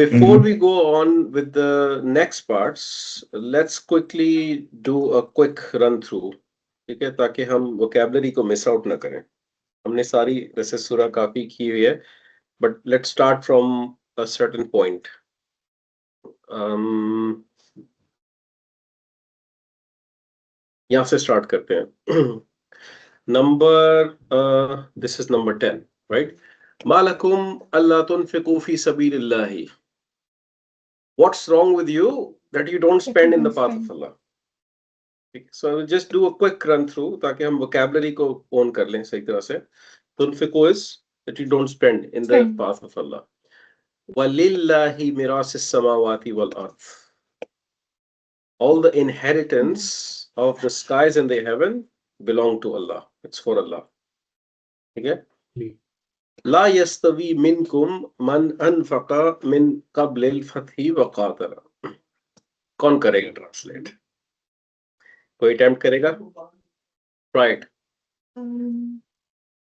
before we go on with the next parts, let's quickly do a quick run through, ठीक है, ताकि हम vocabulary को miss out ना करें. हमने सारी वैसे सूरा काफी की हुई है, but let's start from a certain point. यहाँ से start करते हैं. This is number 10, right? Malakum alla tunfiqu fi sabilillahi. What's wrong with you that you don't spend in the path of Allah? So I will just do a quick run through ताकि हम vocabulary को own कर लें सही तरह से. Tunfiqu is that you don't spend in the path of Allah. Walillahi mirasis samawati wal ardh. All the inheritance of the skies and the heaven belong to Allah. It's for Allah. Okay? La yastawi minkum man anfaqa min qabl al-fathi wa qatala. कौन करेगा translate? कोई attempt करेगा? Try it.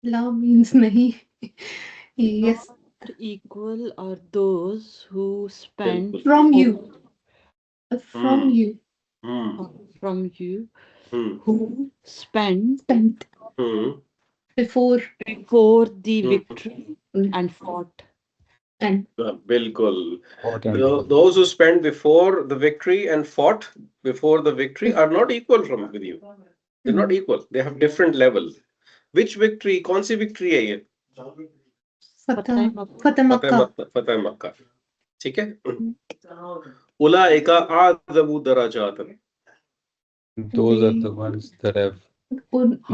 La means nahi. Yes. Equal are those who spend From you. From you. From you who spend Before the victory and fought. and बिल्कुल. Those who spent before the victory and fought before the victory are not equal with you. They're not equal. They have different level. Which victory? कौन सी victory है ये? Fatah Makkah. Fatah Makkah. ठीक है? उलाइका आज़मु दराजातन. Those are the ones that have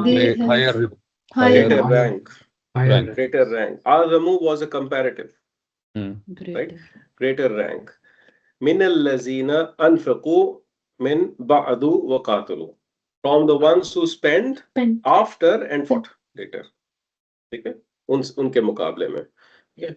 They have Greater rank. rank. Greater rank. Azamu was a comparative. Greater. Right? Greater rank. Min allazina anfaqu min ba'du wa qatalu. From the ones who spend after and fought later. ठीक है? उनके मुकाबले में. ठीक है?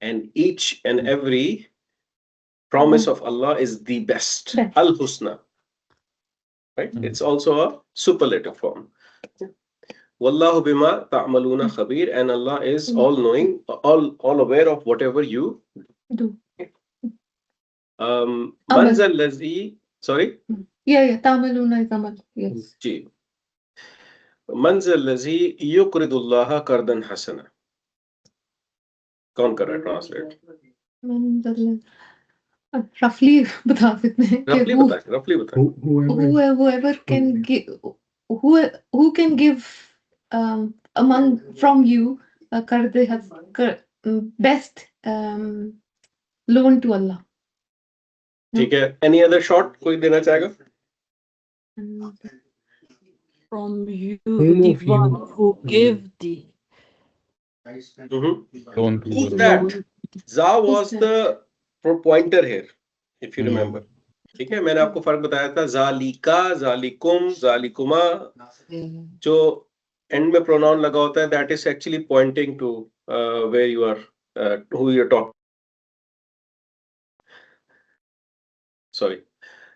And each and every promise of Allah is the best. Al-Husna. Right? It's also a superlative form. Wallahu bima ta'maluna khabir. And Allah is all knowing, all aware of whatever you do. Manzal lazi. Sorry? Yeah. Ta'maluna is amal. Yes. Ji. Manzal lazi yuqridullaha qardan hasana. कौन कर रहा है translate? Roughly बता सकते हैं. Roughly बताएं. Whoever can give, who can give among from you best loan to Allah. ठीक है. Any other short कोई देना चाहेगा? From you, the one who give the Who's that? Za was the pointer here, if you remember. ठीक है, मैंने आपको फर्क बताया था. जालिका, जालिकुम, जालिकुमा. जो end में pronoun लगा होता है, that is actually pointing to where you are, who you're talking. Sorry.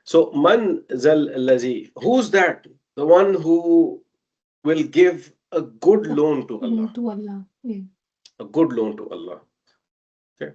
So man zal lazi. Who's that? The one who will give a good loan to Allah. To Allah. Yeah. A good loan to Allah. Okay.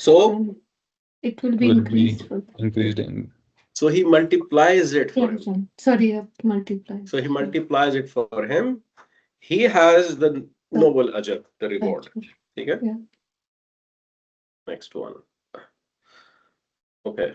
So it will be increased. So he multiplies it for him. Multiply. So he multiplies it for him. He has the noble ajr, the reward. Okay? Yeah. Next one. Okay.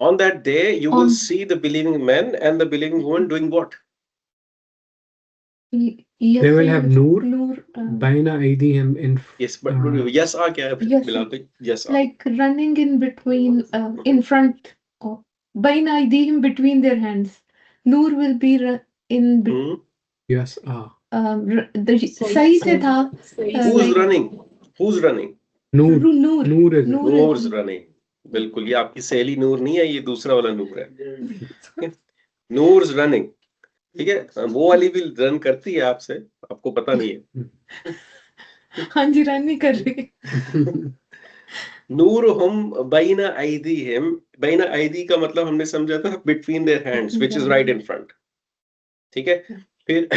On that day, you will see the believing men and the believing women doing what? They will have Noor Baina Aydihim in. Yes, but yes, yes, like running in between, in front of Baina Aydihim, between their hands. Noor will be in between. Yes. The सही से था. Who's running? Who's running? Noor's running. बिल्कुल, ये आपकी सहेली नूर नहीं है, ये दूसरा वाला नूर है. Noor's running. ठीक है, वो वाली भी रन करती है आपसे, आपको पता नहीं है। हाँ जी, रन नहीं कर रही। नूरुहुम बैना ऐदीहिम, बैना ऐदी का मतलब हमने समझा था between their hands, which is right in front. ठीक है, फिर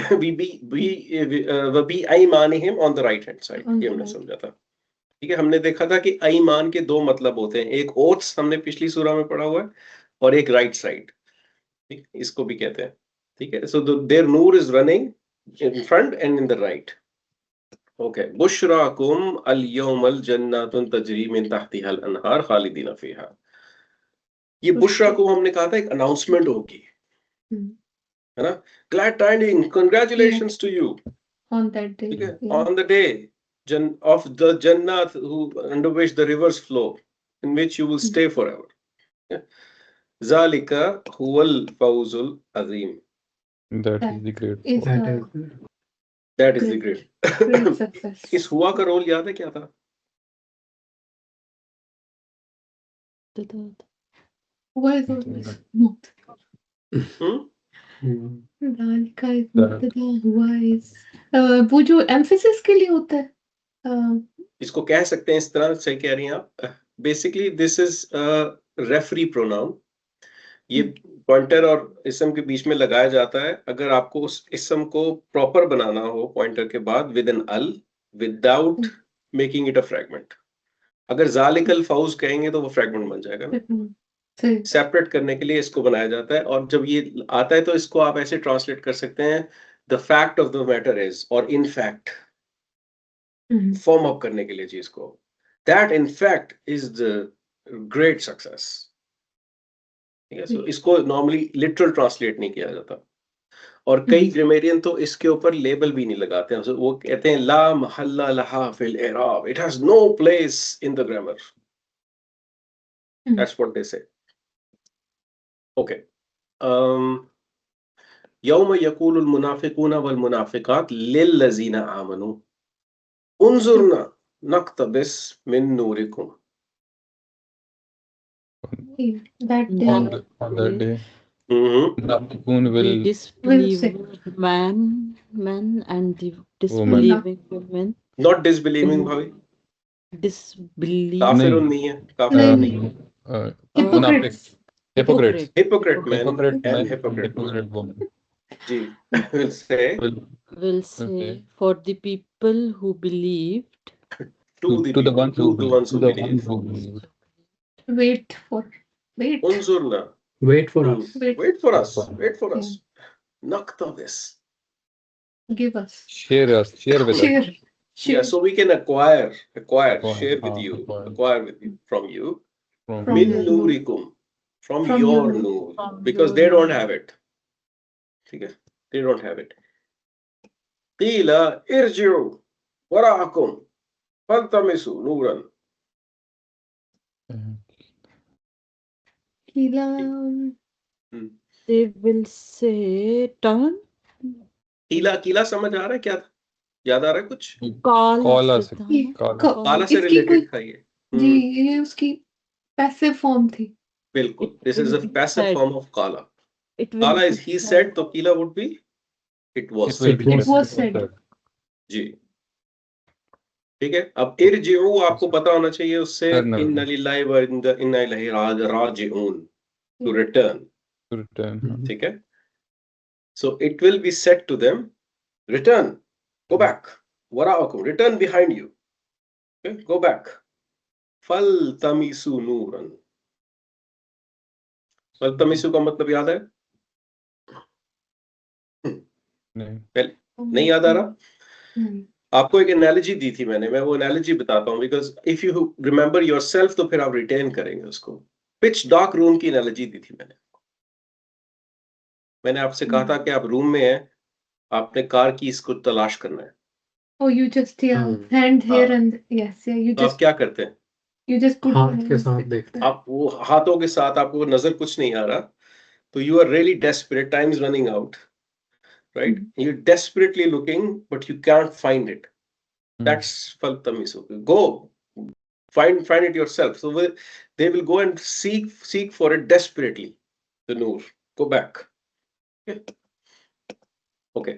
वबी ऐमानिहिम on the right hand side, ये हमने समझा था। ठीक है, हमने देखा था कि ऐमान के दो मतलब होते हैं, एक ओथ्स हमने पिछली सूरा में पढ़ा हुआ है, और एक राइट साइड, ठीक, इसको भी कहते हैं। ठीक है, so their noor is running in front and in the right. Okay, बुशराकुम अल यौमल जन्नतुन तजरी मिन तहतिहल अनहार खालिदीना फीहा। ये बुशरा को हमने कहा था एक अनाउंसमेंट होगी, है ना, glad tiding, congratulations to you, On that day. ठीक है, Yeah. On the day of the jannat who under which the rivers flow, in which you will stay forever. Zalika huwal fawzul azim. That is the great Is fall. That a is That is the great. great success. इस हुआ का role याद है क्या था? Why is always not? दाल का is मुब्तदा, हुआ is वो जो emphasis के लिए होता है। इसको कह सकते हैं इस तरह, सही कह रही हैं आप। Basically this is referee pronoun. ये पॉइंटर और इसम के बीच में लगाया जाता है अगर आपको उस इसम को प्रॉपर बनाना हो पॉइंटर के बाद, विद एन अल, without making it a fragment. अगर जालिकल फौज कहेंगे तो वो फ्रैगमेंट बन जाएगा ना। सही। सेपरेट करने के लिए इसको बनाया जाता है, और जब ये आता है तो इसको आप ऐसे ट्रांसलेट कर सकते हैं, the fact of the matter is, और इन फैक्ट, फॉर्म अप करने के लिए चीज को, that in fact is the great success. ठीक है, सो इसको नॉर्मली लिटरल ट्रांसलेट नहीं किया जाता, और कई ग्रामेरियन तो इसके ऊपर लेबल भी नहीं लगाते हैं, वो कहते हैं ला महल्ला लहा फिल इराब, it has no place in the grammar, that's what they say. Okay, यौम यकूलुल मुनाफिकूना वल मुनाफिकात लिल्लज़ीना आमनू उन्जुरना नक्तबिस मिन नूरिकुम। That day. On that day, hmm, Munafiqun The will disbelieving men and the disbelieving women. Not disbelieving भाभी, Disbelieve. काफिरुन नहीं है, काफिरुन नहीं है, Munafiq, hypocrites, hypocrite men hypocrite and men, hypocrite hypocrite women ji will say Will say Okay. for the people who believed. to the to the people, ones to who the believe, ones to who the believe, ones who believe. Wait. unzurna, wait for us. wait for us, wait for us, naqtabis. Give us. Share us, share with us. Share. Yeah, so we can acquire, Acquire, share with you, acquire with you, from you, From min your nurikum, from From your your nur, From because your they don't nur. have it. Okay, they don't have it. Qila irji'u wara'akum faltamisu nuran. Kila. They will say turn. कीला समझ आ रहा है क्या था? याद आ रहा है कुछ? Kala से से, था ना? Kala. काला से इसकी रिलेटेड कोई- था ये। जी, ये उसकी पैसिव फॉर्म थी। बिल्कुल, It this is will a be passive said. form of kala. It will Kala be is he said. said, तो कीला would be it was It will said. be was said. जी, ठीक है। अब इरजिउ आपको पता होना चाहिए उससे, Turn away. इन्ना लिल्लाहि व इन्ना इलैहि राजिऊन, to return, To return. ठीक है। So it will be said to them, return, go back, wara'akum, return behind you, okay? Go back, faltamisu nuran। faltamisu का मतलब याद है? नहीं, नहीं याद आ रहा? आपको एक एनालॉजी दी थी मैंने, मैं वो एनालॉजी बताता हूँ, because if you remember yourself तो फिर आप रिटेन करेंगे उसको। पिच डार्क रूम की एनालॉजी दी थी मैंने आपसे कहा था कि आप रूम में हैं, आपने कार की इसको तलाश करना है, Oh, you just hand here and yes, yeah, you तो आप just क्या करते हैं? put हाथ के साथ देखते हैं। आप वो हाथों के साथ, आपको नजर कुछ नहीं आ रहा, तो you are really desperate, time is running out, right? You desperately looking but you can't find it, that's faltamisu. Go find it yourself. So they will go and seek for it desperately, the nur, go back, okay? Okay.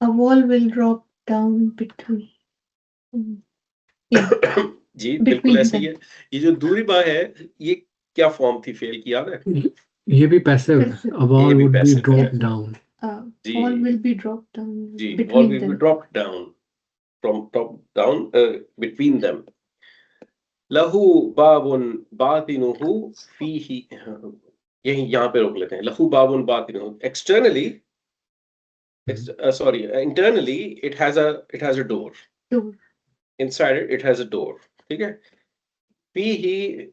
A wall will drop down between. Yeah. Ji Between बिल्कुल ऐसे ही them. है. ये जो दूरिबा है, ये क्या form थी fail की, याद है? ये भी पैसिव है. Passive. A wall भी would be passive है. dropped down. Ji. Wall will be dropped down ji, wall between will be them. dropped down from top down between them. लहू बाबुन बातिनुहु फीही. यही यहाँ पे रोक लेते हैं. लहू बाबुन बातिनुहु. Externally, sorry, internally it has a door. Door. Inside it has a door. ठीक है. फीही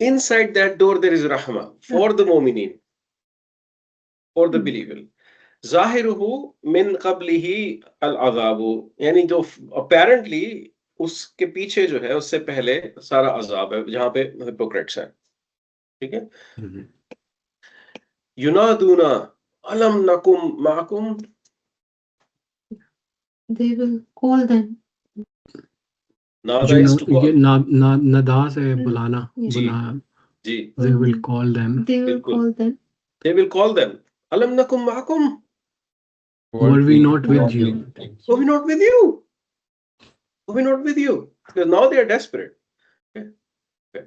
Inside that door there is rahma for the mu'minin, for the believer. ज़ाहिरुहु min qablihi al-azabu, यानी जो apparently उसके पीछे जो है, उससे पहले सारा अजाब है जहां पे हिपोक्रेट्स है. ठीक है. युनादूना अलम नकुम Makum. They will call them. Nada is to ये call. नदा से बुलाना. जी. बुला. जी. They will call them. They will बिल्कुल. call them. They will call them. अलम नकुम Makum. Were we not with you? Were we not with you? Were we not with you? Because now they are desperate. Okay. Okay.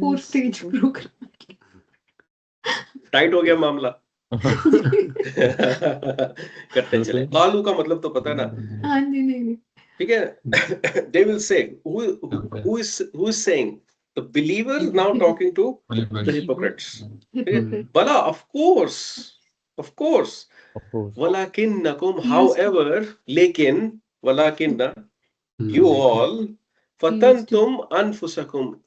Four stage program. Tight हो गया मामला. करते चले. कालू का मतलब तो पता है ना. हाँ जी, नहीं. ठीक है. They will say, who is saying? The believers now talking to the hypocrites. Hypocrite. Bala, of course. Walakinnakum, however, lekin, walakinna, you all, fatantum anfusakum,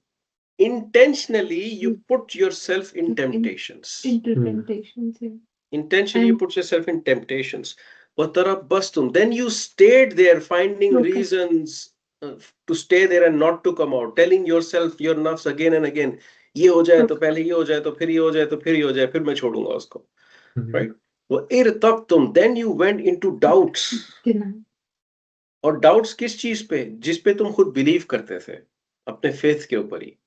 intentionally you put yourself in temptations. Into temptations. Yeah. Intentionally you put yourself in temptations. Watarabbastum, then you stayed there finding Okay. reasons to stay there and not to come out, telling yourself, your nafs again and again, ये हो जाए तो पहले ये हो जाए तो फिर ये हो जाए तो फिर ये हो जाए फिर मैं छोड़ूंगा उसको. Right? वइरतब्तुम, then you went into doubts. Deny. और doubts किस चीज पे? जिस पे तुम खुद बिलीव करते थे, अपने फेथ के ऊपर ही,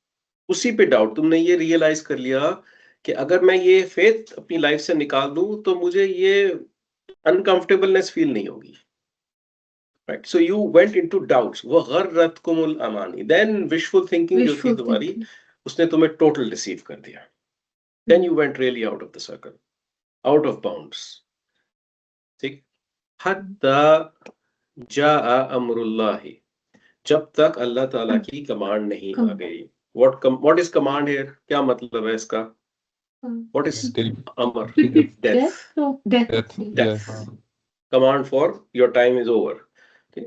उसी पे डाउट. तुमने ये रियलाइज कर लिया कि अगर मैं ये फेथ अपनी लाइफ से निकाल दूं तो मुझे ये अनकंफर्टेबलनेस फील नहीं होगी. Right. So you went into doubts. वगर्रतकुमुल अमानी, देन विशफुल थिंकिंग जो थी तुम्हारी, उसने तुम्हें टोटल डिसीव कर दिया. Then you went really out of the circle, out of bounds. ठीक. हत्ता जाआ अमरुल्लाहि, जब तक अल्लाह ताला की कमांड नहीं आ गई. What is command here? क्या मतलब है इसका? What is amr? Death. Death. Command for your time is over. Okay.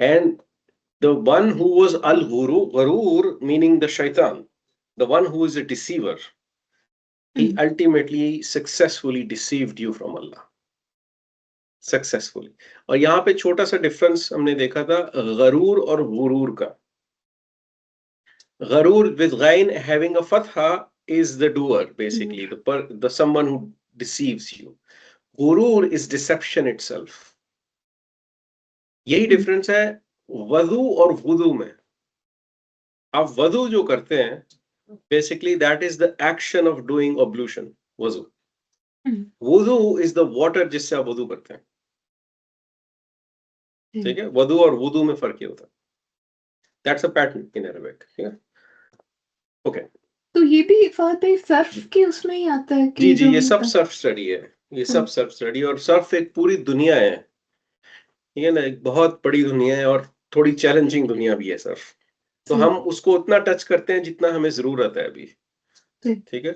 And the one who was al-ghurur, meaning the shaitan, the one who is a deceiver, he ultimately successfully deceived you from Allah. Successfully. और यहाँ पे छोटा सा difference हमने देखा था गरूर और गुरूर का. गरूर with ghain having a fatha is the doer, basically the someone who deceives you. Gurur is deception itself. यही डिफरेंस है वजू और वुदू में. आप वजू जो करते हैं, basically that is the action of doing ablution. वजू. वुदू is the water जिससे आप वजू करते हैं. ठीक है. वदू और वुदू में फर्क ये होता है. That's a pattern in Arabic. Yeah. Okay. तो ये भी फाते सर्फ के उसमें ही आता है कि जी, ये सब सर्फ स्टडी है. ये सब सर्फ स्टडी, और सर्फ एक पूरी दुनिया है. ठीक है ना, एक बहुत बड़ी दुनिया है और थोड़ी चैलेंजिंग दुनिया भी है सर्फ. तो हम उसको उतना टच करते हैं जितना हमें जरूरत है अभी. ठीक है.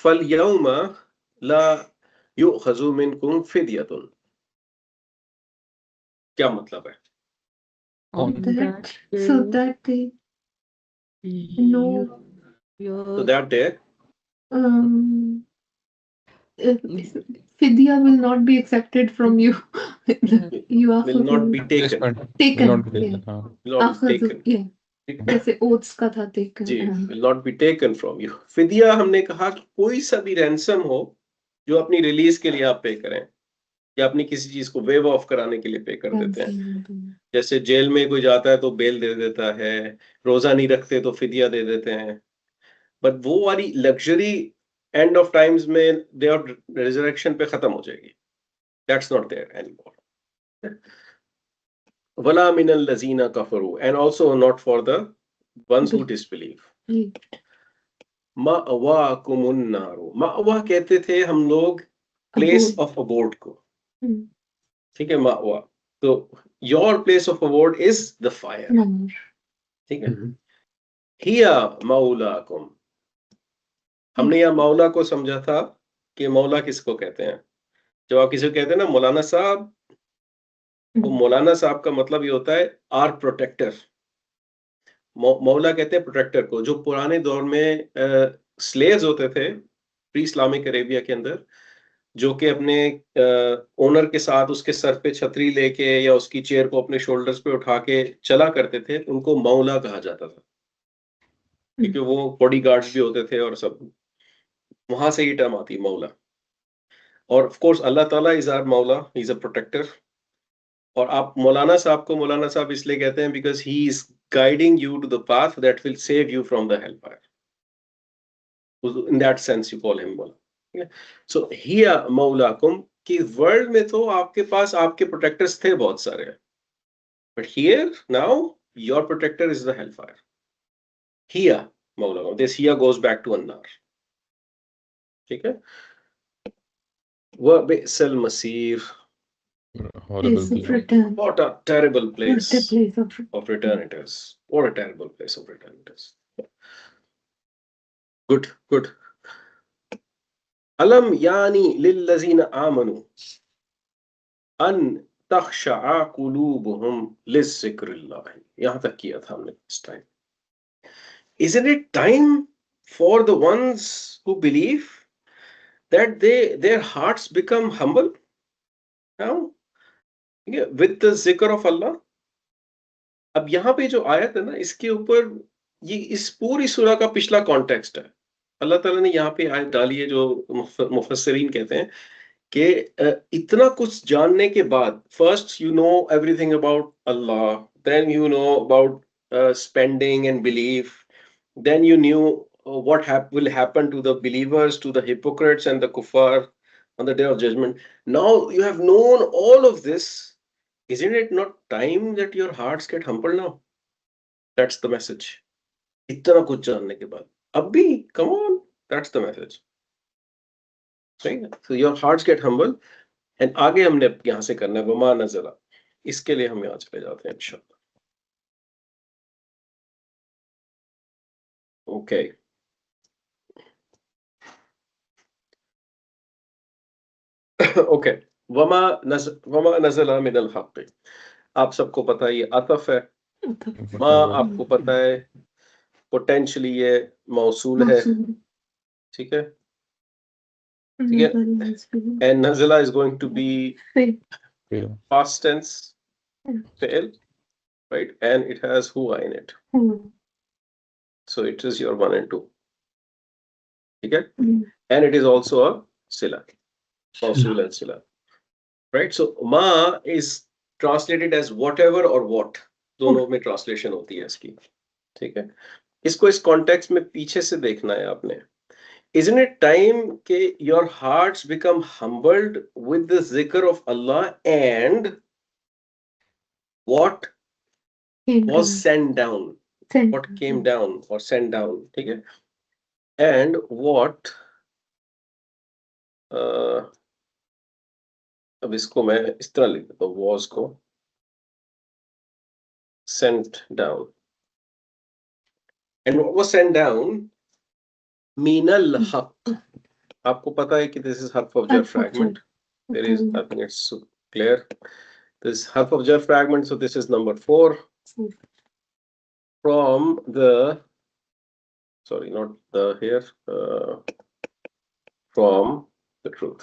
फल यौमा ला युखज़ु मिनकुम फिद्यतुन, क्या मतलब है? So that they know. So that day fidya will not be accepted from you. You are will not be taken. Replacement will taken. not be Yeah. taken. हाँ. Will not be Akhadhu, taken. yeah. जैसे oaths का था taken. Ji, will not be taken from you. फिदिया हमने कहा कि कोई सा भी रैंसम हो जो अपनी रिलीज के लिए आप पे करें या अपनी किसी चीज को वेव ऑफ कराने के लिए पे कर देते हैं। जैसे जेल में कोई जाता है तो बेल दे देता है, रोजा नहीं रखते तो फिदिया दे देते हैं, बट वो वाली लग्जरी एंड ऑफ टाइम्स में डे ऑफ रिजरेक्शन पे खत्म हो जाएगी। That's not there anymore. वला मिनल लजीना कफरू, and also not for the ones who disbelieve. मअवाकुमुन नारु, मअवा कहते थे हम लोग प्लेस ऑफ अबोर्ड को, ठीक है, मअवा, तो your place of abode is the fire, ठीक है। हिया मौलाकुम, हमने यहाँ मौला को समझा था कि मौला किसको कहते हैं। जब आप किसी को कहते हैं ना मौलाना साहब, तो मौलाना साहब का मतलब ये होता है आर प्रोटेक्टर। मौला कहते हैं प्रोटेक्टर को। जो पुराने दौर में स्लेव्स होते थे प्री इस्लामिक अरेबिया के अंदर, जो कि अपने ओनर के साथ उसके सर पे छतरी लेके या उसकी चेयर को अपने शोल्डर्स पे उठा के चला करते थे, उनको मौला कहा जाता था, क्योंकि वो बॉडी गार्ड्स भी होते थे और सब, वहां से ये टर्म आती है मौला। और ऑफ कोर्स अल्लाह ताला इज आवर मौला, ही इज अ प्रोटेक्टर। और आप मौलाना साहब को मौलाना साहब इसलिए कहते हैं because he is guiding you to the path that will save you from the hellfire. In that sense you call him Mawla. Okay? So hiya maulakum, कि वर्ल्ड में तो आपके पास आपके प्रोटेक्टर्स थे बहुत सारे, but here now your protector is the hellfire. Hiya maulakum, this hiya goes back to annar, ठीक है। wa bi'sal masir, Horrible Place of place. return. what a terrible place What a place of of return it is. What a terrible place of return it is. Good, good. Alam yani lillazina amanu an takhsha'a qulubuhum lizzikrillah. यहाँ तक किया था हमने this time. Isn't it time for the ones who believe that their hearts become humble now, yeah, with the zikr of Allah? अब यहाँ पे जो आयत है ना, इसके ऊपर ये इस पूरी सूरा का पिछला कॉन्टेक्स्ट है। अल्लाह ताला ने यहाँ पे आयत डाली है जो मुफस्सिरीन कहते हैं कि इतना कुछ जानने के बाद, first you know everything about Allah, then you know about spending and belief, then you knew what will happen to the believers, to the hypocrites and the kuffar on the day of judgment. Now you have known all of this. Isn't it not time that your hearts get humble now? That's the message. इतना कुछ जानने के बाद अब भी, come on, that's the message. Right? So your hearts get humble. And आगे हमने यहाँ से करना है वमा नज़ला, इसके लिए हम यहाँ चले जाते हैं इंशाअल्लाह। Okay. Okay. वमा नज़ला मिनल हक़, आप सबको पता है ये अतफ है। मा आपको पता है पोटेंशियली ये मौसूल है, ठीक है, ठीक है। And nazala is going to be past tense fail, right? And it has huwa in it, so it is your 1 and 2, okay? And it is also a sila, mausul and sila, right? So ma is translated as whatever or what, दोनों में translation होती है इसकी, ठीक है। इसको इस context में पीछे से देखना है आपने। Isn't it time कि your hearts become humbled with the zikr of Allah and what was sent down, what came down or sent down, ठीक है, and what अब इसको मैं इस तरह लिख देता हूँ, was को sent down, and what was sent down minal haqq. आपको पता है कि this is harf of jar fragment. There is, I think it's clear, this harf of jar fragment, so this is number 4 from the, sorry, not the here, from the truth.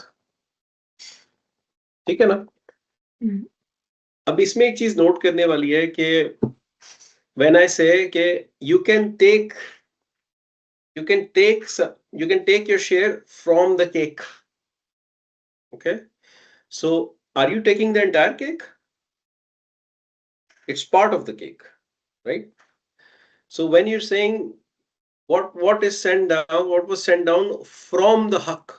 ठीक है ना? अब इसमें एक चीज नोट करने वाली है कि when I say कि you can take your share from the cake. Okay, so are you taking the entire cake? It's part of the cake, right? So when you're saying what was sent down from the haqq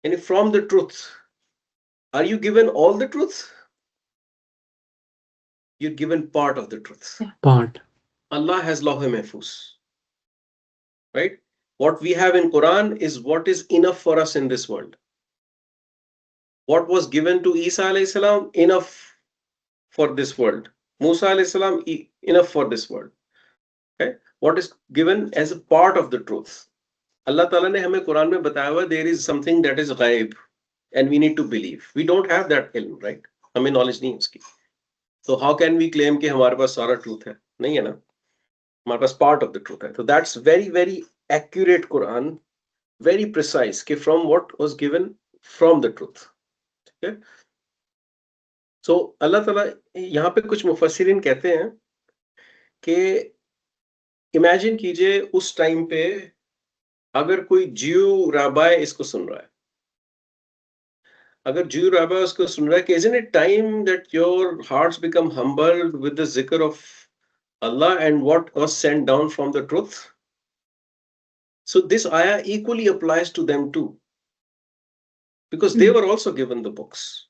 and from the truth, are you given all the truth? You're given part of the truth. Part. Allah has Lawh Mahfuz, right? What we have in Quran is what is enough for us in this world. What was given to Isa alayhi salam, enough for this world. Musa alayhi salam, enough for this world. Okay? What is given as a part of the truth. Allah Ta'ala ने हमें कुरान में बताया हुआ there is something that is ghaib and we need to believe. We don't have that ilm, right? हमें knowledge नहीं है उसकी. So how can we claim कि हमारे पास सारा truth है? नहीं है ना? हमारे पास part of the truth है. So that's very, very accurate Quran, very precise कि from what was given from the truth. Okay? So Allah Ta'ala यहाँ पे कुछ मुफस्सिरीन कहते हैं कि imagine कीजिए उस टाइम पे अगर कोई Jew rabbi इसको सुन रहा है, अगर Jew rabbi उसको सुन रहा है कि isn't it time that your hearts become humbled with the zikr of Allah and what was sent down from the truth? So this ayah equally applies to them too, because they were also given the books.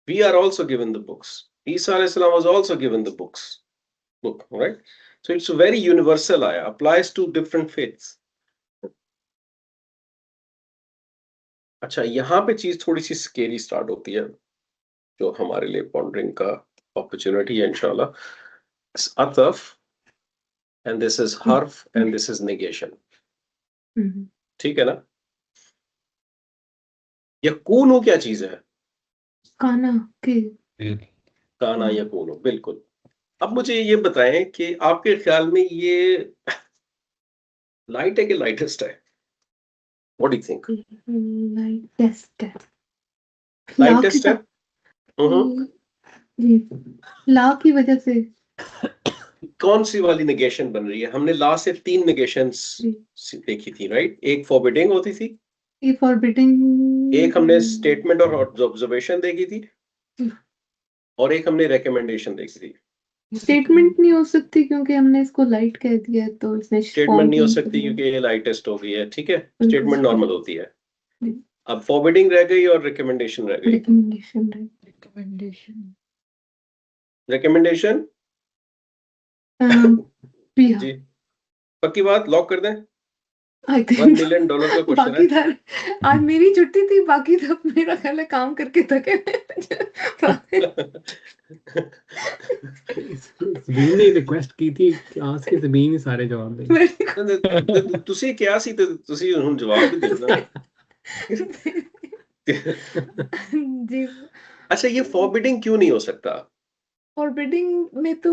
We are also given the books. Isa alayhi salam was also given the book, right? So it's a very universal ayah, applies to different faiths. अच्छा, यहाँ पे चीज थोड़ी सी scary start होती है, जो हमारे लिए पॉन्डरिंग का अपॉर्चुनिटी है इंशाल्लाह. अतफ and this is harf and this is negation. ठीक है ना? यकूनु क्या चीज है? काना के काना यकूनु, बिल्कुल. अब मुझे ये बताएं कि आपके ख्याल में ये लाइट है कि लाइटेस्ट है? What do you think? Lightest है. लाइटेस्ट है? जी, ला की वजह से. कौन सी वाली नेगेशन बन रही है? हमने ला से 3 नेगेशंस देखी थी, राइट? एक फॉरबिडिंग होती थी, ये फॉरबिडिंग, एक हमने स्टेटमेंट और ऑब्जर्वेशन देखी थी, और एक हमने रिकमेंडेशन देखी थी. स्टेटमेंट नहीं हो सकती क्योंकि हमने इसको लाइट कह दिया, तो इसने स्टेटमेंट नहीं हो सकती क्योंकि ये लाइटेस्ट हो गई है, ठीक है? स्टेटमेंट नॉर्मल होती है. अब फॉरबिडिंग रह गई और रिकमेंडेशन रह गई. रिकमेंडेशन जी, पक्की बात, लॉक कर दें? $1 मिलियन का क्वेश्चन है. आज मेरी छुट्टी थी, बाकी सब मेरा ख्याल है काम करके थके. ਜ਼ਬੀਨ ਨੇ ਰਿਕੁਐਸਟ ਕੀਤੀ ਕਿ ਆਸ ਕੇ ਜ਼ਬੀਨ ਹੀ ਸਾਰੇ ਜਵਾਬ ਦੇ. ਤੁਸੀਂ ਕਿਹਾ ਸੀ ਤੇ ਤੁਸੀਂ ਹੁਣ ਜਵਾਬ ਵੀ ਦੇਣਾ. जी, अच्छा, ये फॉरबिडिंग क्यों नहीं हो सकता? फॉरबिडिंग में तो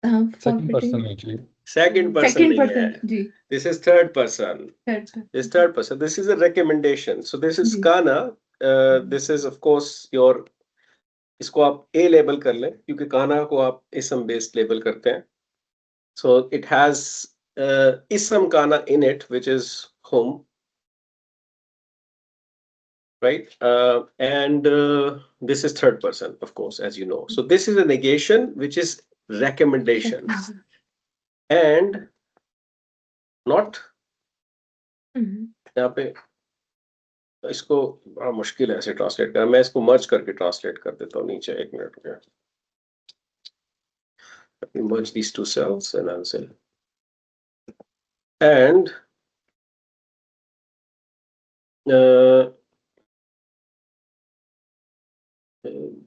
second person actually. Second person second नहीं है. पर्सन जी, This is third person. This third person. This is a recommendation. So this is जी. kana. This is of course your. इसको आप A लेबल कर लें क्योंकि काना को आप इसम बेस्ड लेबल करते हैं. So it has ism kana in it, which is home, right? And this is third person, of course, as you know. So this is a negation, which is recommendation, and not. यहाँ पे इसको बड़ा मुश्किल है ऐसे translate करना. मैं इसको मर्ज करके ट्रांसलेट कर देता हूँ नीचे. एक मिनट रुकिए. Let me merge these two cells and I'll say, and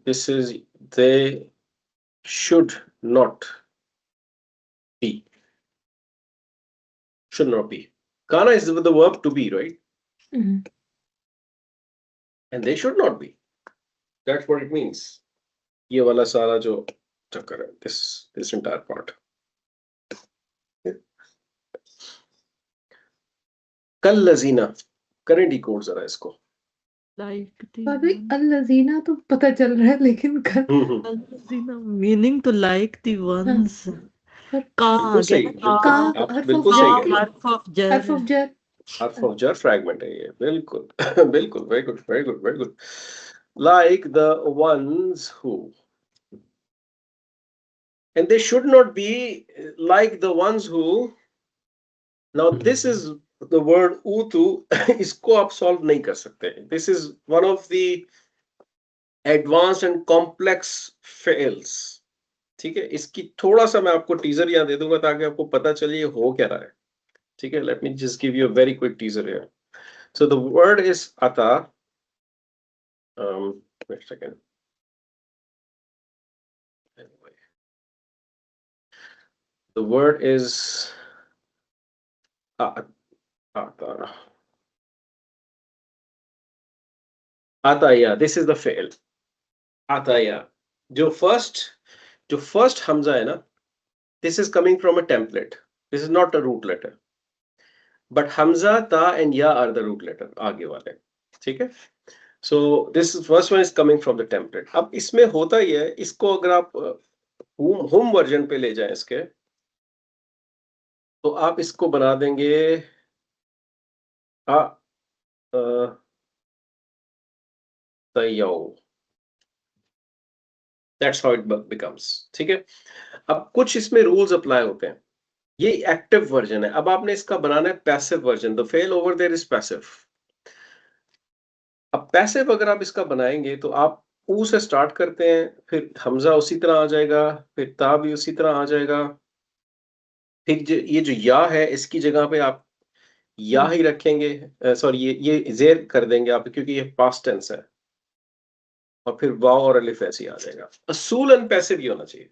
this is they should not be. Should not be. Kana is with the verb to be, right? And they should not be. That's what it means. ये वाला सारा जो चक्कर है, this entire part. कल लजीना करें decode जरा इसको। Like the भाभी one. अल-लज़ीना तो पता चल रहा है, लेकिन कर Al-Lazina, meaning to like the ones. पर का बिल्कुल आ गया सही, ना, बिल्कुल का आप हर्फ बिल्कुल ऑफ सही जर कह के, रहे हैं। हर्फ ऑफ जर हर्फ ऑफ जर। Half of jar fragment है ये, बिल्कुल बिल्कुल, very good, very good, very good. Like the ones who, and they should not be like the ones who. Now this is the word utu. इसको आप solve नहीं कर सकते. This is one of the advanced and complex fails. ठीक है, इसकी थोड़ा सा मैं आपको टीजर यहाँ दे दूंगा ताकि आपको पता चले ये हो क्या रहा है। ठीक है, let me just give you a very quick teaser here. So the word is ata. Wait a second. Anyway, the word is ata. Ataya. This is the fail. Ataya. जो first हमजा है ना, this is coming from a template. This is not a root letter. But hamza, ta and ya are the root letter. आगे वाले. ठीक है? So this first one is coming from the template. अब इसमें होता ही है, इसको अगर आप होम वर्जन पे ले जाएं इसके, तो आप इसको बना देंगे तयौ. That's how it becomes. ठीक है? अब कुछ इसमें रूल्स अप्लाई होते हैं. ये एक्टिव वर्जन है. अब आपने इसका बनाना है passive version. The fail over there is passive. अब पैसिव अगर आप इसका बनाएंगे तो आप ऊ से स्टार्ट करते हैं, फिर हमजा उसी तरह आ जाएगा, फिर ता भी उसी तरह आ जाएगा. ठीक, ये जो या है इसकी जगह पे आप या ही रखेंगे. सॉरी, ये जेर कर देंगे आप क्योंकि ये पास्ट टेंस है. और फिर वाव और अलिफ ऐसे ही आ जाएगा. असूलन पैसिव ही होना चाहिए.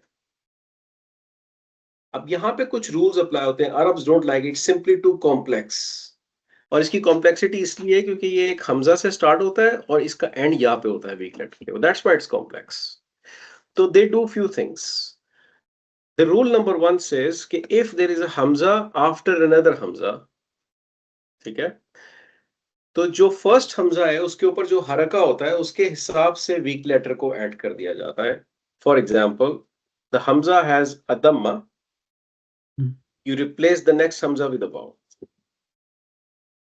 अब यहाँ पे कुछ रूल्स अप्लाई होते हैं. Arabs don't like it, simply too complex. और इसकी कॉम्प्लेक्सिटी इसलिए है क्योंकि ये एक हमजा से स्टार्ट होता है और इसका एंड या पे होता है वीक लेटर के. That's why it's complex. तो they do few things. The rule number 1 says कि इफ देयर इज अ हमजा आफ्टर अनदर हमजा, ठीक है, तो जो फर्स्ट हमजा है उसके ऊपर जो हरका होता है उसके हिसाब से वीक लेटर को ऐड कर दिया जाता है. For example, the Hamza has a दम्मा, you replace the next hamza with a waw.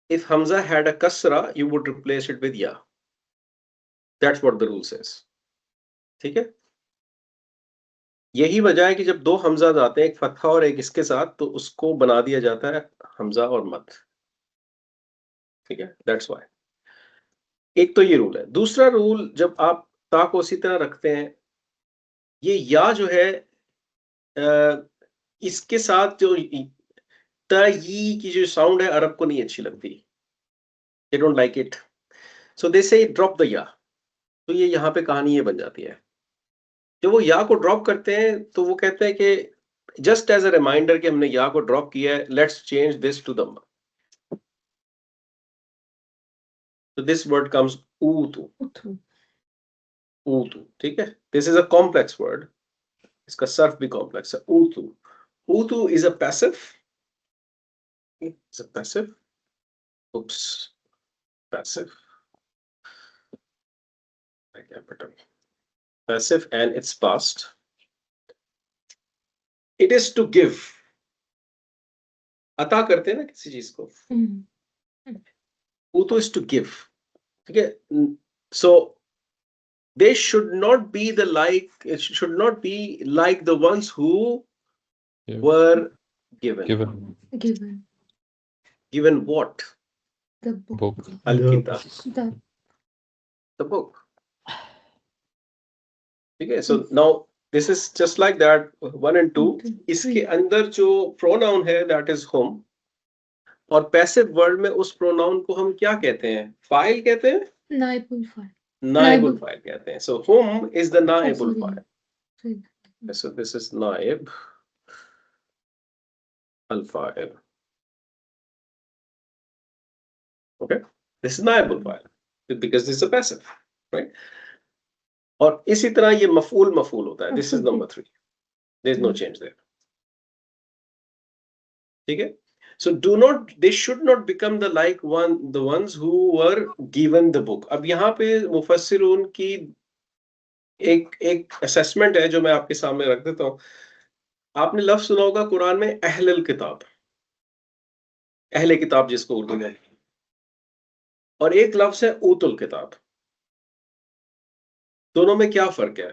If hamza had a kasra, you would replace it with ya. That's what the rule says. ठीक है? यही वजह है कि जब दो हमजा आते हैं, एक फतहा और एक इसके साथ, तो उसको बना दिया जाता है हमजा और मद. ठीक है? That's why. एक तो ये रूल है. दूसरा रूल, जब आप ता को इसी तरह रखते हैं, ये या जो है इसके साथ जो ती की जो साउंड है अरब को नहीं अच्छी लगती. They don't like it. So they say drop the ya. तो ये यहाँ पे कहानी ये बन जाती है. जब वो या को ड्रॉप करते हैं तो वो कहते हैं कि जस्ट एज अ रिमाइंडर कि हमने या को ड्रॉप किया है, लेट्स चेंज दिस टू दम्मा. तो दिस वर्ड कम्स ऊतु. ऊतु, ठीक है? This is a complex word. इसका सर्फ भी कॉम्प्लेक्स है. ऊतु. ऊतु is a passive. It's a passive. Oops. Passive. Passive and it's past. It is to give. अता करते हैं ना किसी चीज को. Utu is to give. ठीक है? So they should not be the like. It should not be like the ones who Yeah. were given. Given Given what? The book. book. Al-Kitab. The book. ठीक है? So now this is just like that. 1 and 2. इसके अंदर जो pronoun है that is home. और passive word में उस pronoun को हम क्या कहते हैं? फाइल कहते हैं? नाइबुल फाइल. नाइबुल फाइल कहते हैं. So whom is the naibul Sorry. file. So this is naib al file. Okay, this is naibul file because this is a passive, right? और इसी तरह ये मफूल होता है. This is number 3. There is no change there. ठीक है? So they should not become the ones who were given the book. अब यहाँ पे मुफस्सिरून की एक असेसमेंट है जो मैं आपके सामने रख देता हूँ. आपने लफ्ज सुना होगा कुरान में अहलल किताब, अहले किताब जिसको उर्दू में, और एक लफ्ज है ऊतुल किताब. दोनों में क्या फर्क है?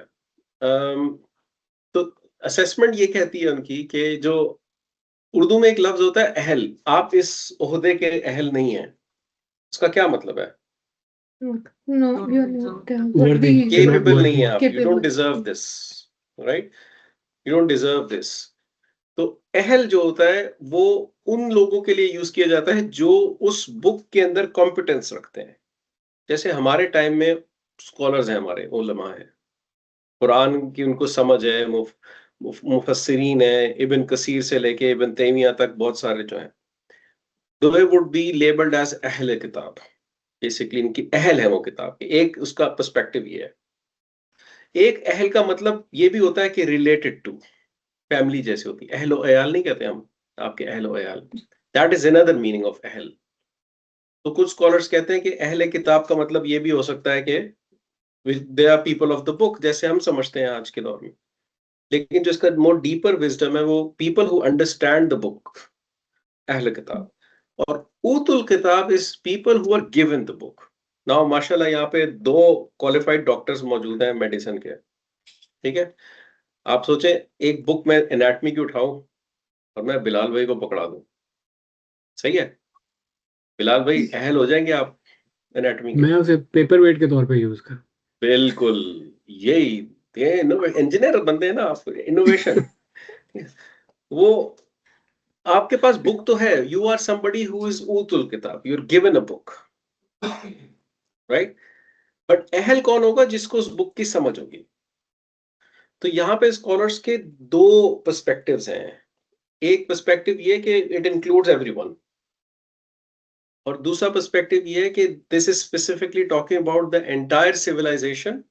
तो असेसमेंट ये कहती है उनकी कि जो उर्दू में एक लफ्ज होता है अहल, आप इस ओहदे के अहल नहीं हैं, उसका क्या मतलब है? No, you're not Worthy. Capable नहीं है आप, you Capable. Don't deserve this, right? You don't deserve this. तो अहल जो होता है वो उन लोगों के लिए यूज किया जाता है जो उस बुक के अंदर कॉम्पिटेंस रखते हैं. जैसे हमारे टाइम में स्कॉलर्स हैं, हमारे उलमा हैं, कुरान की उनको समझ है, मुफस्सिरीन है, इब्न कसीर से लेके इब्न तैमिया तक बहुत सारे जो हैं, they would be labeled as अहले किताब. बेसिकली इनकी अहल है वो किताब की. एक उसका पर्सपेक्टिव ये है. एक अहल का मतलब ये भी होता है कि रिलेटेड टू, फैमिली जैसे होती है. अहलो अयाल नहीं कहते हम, आपके अहलो अयाल, that is another meaning of अहल. तो कुछ स्कॉलर्स कहते हैं कि अहले किताब का मतलब ये भी हो सकता है कि they are people of the book, जैसे हम समझते हैं आज के दौर में. लेकिन जो इसका मोर डीपर विजडम है वो people who understand the book, अहले किताब. और ऊतुल किताब is people who are given the book. Now माशाल्लाह यहाँ पे 2 क्वालिफाइड डॉक्टर्स मौजूद हैं मेडिसिन के, ठीक है? आप सोचें एक बुक में एनाटॉमी की उठाऊं और मैं बिलाल भाई को पकड़ा दूं, सही है? बिलाल भाई अहल हो जाएंगे आप एनाटॉमी के? मैं उसे पेपर वेट के तौर पे यूज कर. बिल्कुल, यही इंजीनियर बंदे हैं ना आप, इनोवेशन. वो आपके पास बुक तो है, you are somebody who is ऊतुल किताब, you are given a book, right? But अहल कौन होगा? जिसको उस बुक की समझ होगी. तो यहाँ पे स्कॉलर्स के 2 पर्सपेक्टिव्स हैं. एक पर्सपेक्टिव ये कि इट इंक्लूड्स एवरीवन, और दूसरा पर्सपेक्टिव ये है कि this is specifically talking about the entire civilization.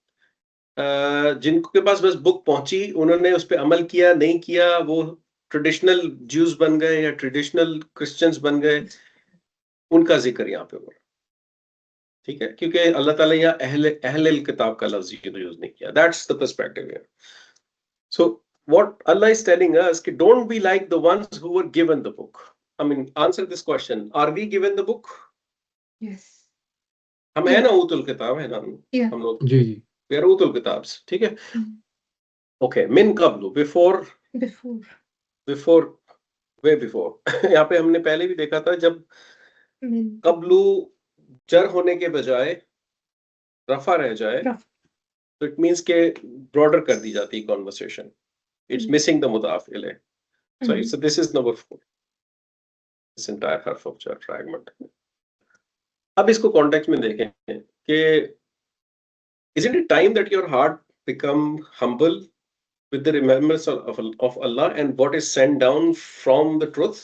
जिनके पास बस बुक पहुंची, उन्होंने उस पर अमल किया नहीं किया, वो ट्रेडिशनल ज्यूज बन गए या ट्रेडिशनल क्रिश्चियंस बन गए, उनका जिक्र यहाँ पे हो रहा है. ठीक है? क्योंकि अल्लाह ताला यहाँ अहले किताब का लफ्ज यूज नहीं किया. That's the perspective here. So what Allah is telling us कि don't be like the ones who were given the book. I mean, answer this question. Are we given the book? Yes. हम है ना ऊतुल किताब, है ना Yeah. हम लोग? जी जी. We are ऊतुल किताब, ठीक है? Okay. मिन कब्लु, before, way before. यहाँ पे हमने पहले भी देखा था जब कब्लु जर होने के बजाय रफा रह जाए, तो इट मीन्स के ब्रॉडर कर दी जाती है conversation. It's missing the मुदाफ इलैह. Sorry, so this is number 4. This entire harf of jar fragment. अब इसको कॉन्टेक्स्ट में देखें कि isn't it time that your heart become humble with the remembrance of Allah and what is sent down from the truth?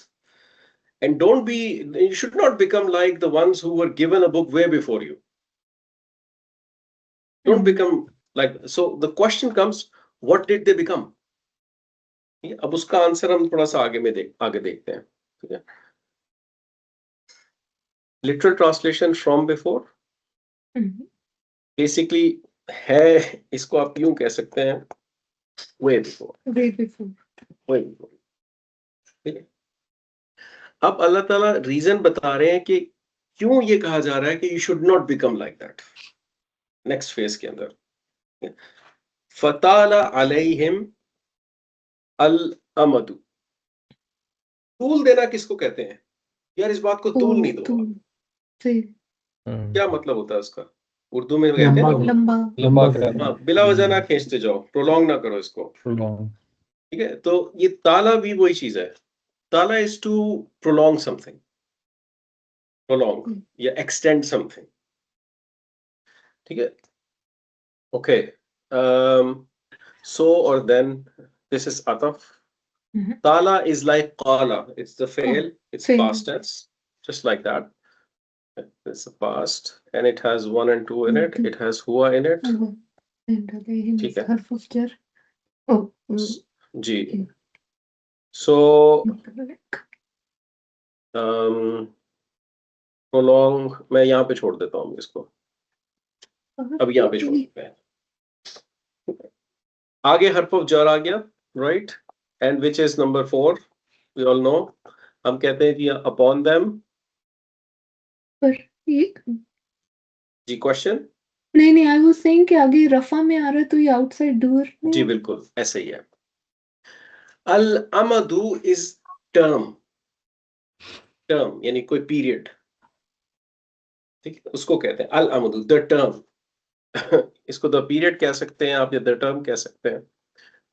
And you should not become like the ones who were given a book way before you. Don't become like, so the question comes, what did they become? अब उसका answer हम थोड़ा सा आगे देखते हैं, ठीक है? Literal translation from before basically है, इसको आप यूं कह सकते हैं, way before. ठीक है? अब अल्लाह ताला रीजन बता रहे हैं कि क्यों ये कहा जा रहा है कि you should not become like that. Next phase के अंदर फताला अलैहिम अल अमदु. तूल देना किसको कहते हैं? यार इस बात को तूल नहीं दो. क्या मतलब होता है उसका? उर्दू में कहते हैं लंबा करना. बिला वजह ना खींचते जाओ, प्रोलॉन्ग ना करो इसको. ठीक है? तो ये ताला भी वही चीज है. ताला is to prolong something, prolong या एक्सटेंड समथिंग. ठीक है? ओके. सो और देन दिस इज अतफ. Tala is like qala. It's the fail. It's past tense, just like that. It's the past, and it has 1 and 2 in it. It has huwa in it. ठीक है? जी. So prolong मैं यहाँ पे छोड़ देता हूँ इसको, अब यहाँ पे छोड़ देते हैं। आगे हर्फ ऑफ जर आ गया, right, and which is number 4, we all know, हम कहते हैं कि अपॉन देम। पर ये जी क्वेश्चन? नहीं, आई वाज सेइंग कि आगे रफा में आ रहा है तो ये आउटसाइड डोर। जी बिल्कुल ऐसे ही है। अल अमदु इज टर्म, टर्म यानी कोई पीरियड, ठीक है, उसको कहते हैं अल अमदु, द टर्म। इसको द पीरियड कह सकते हैं आप या द टर्म कह सकते हैं,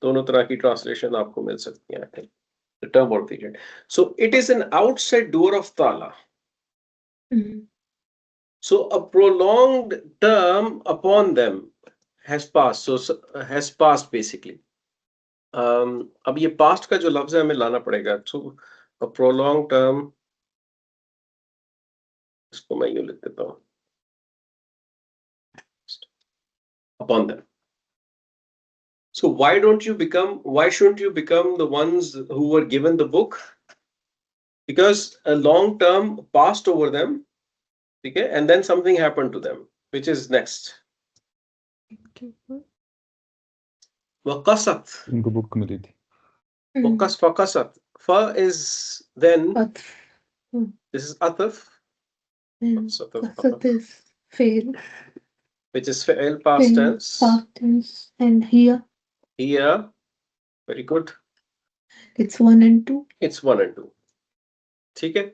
दोनों तरह की ट्रांसलेशन आपको मिल सकती है, द टर्म और period. So it is an outside door of ताला। So a prolonged term upon them has passed. So has passed basically. अब ये past का जो लफ्ज है हमें लाना पड़ेगा. So a prolonged term, इसको मैं यूं लिख देता हूँ, upon them. So why shouldn't you become the ones who were given the book? Because a long term passed over them, okay, and then something happened to them, which is next. वक़सत, इनको book मिली थी। वक़सत, fa is then, this is ataf, Qasat is fail. which is fi'l past tense. Past tense. And here Here, very good, it's 1 and 2. it's 1 and 2. ठीक है?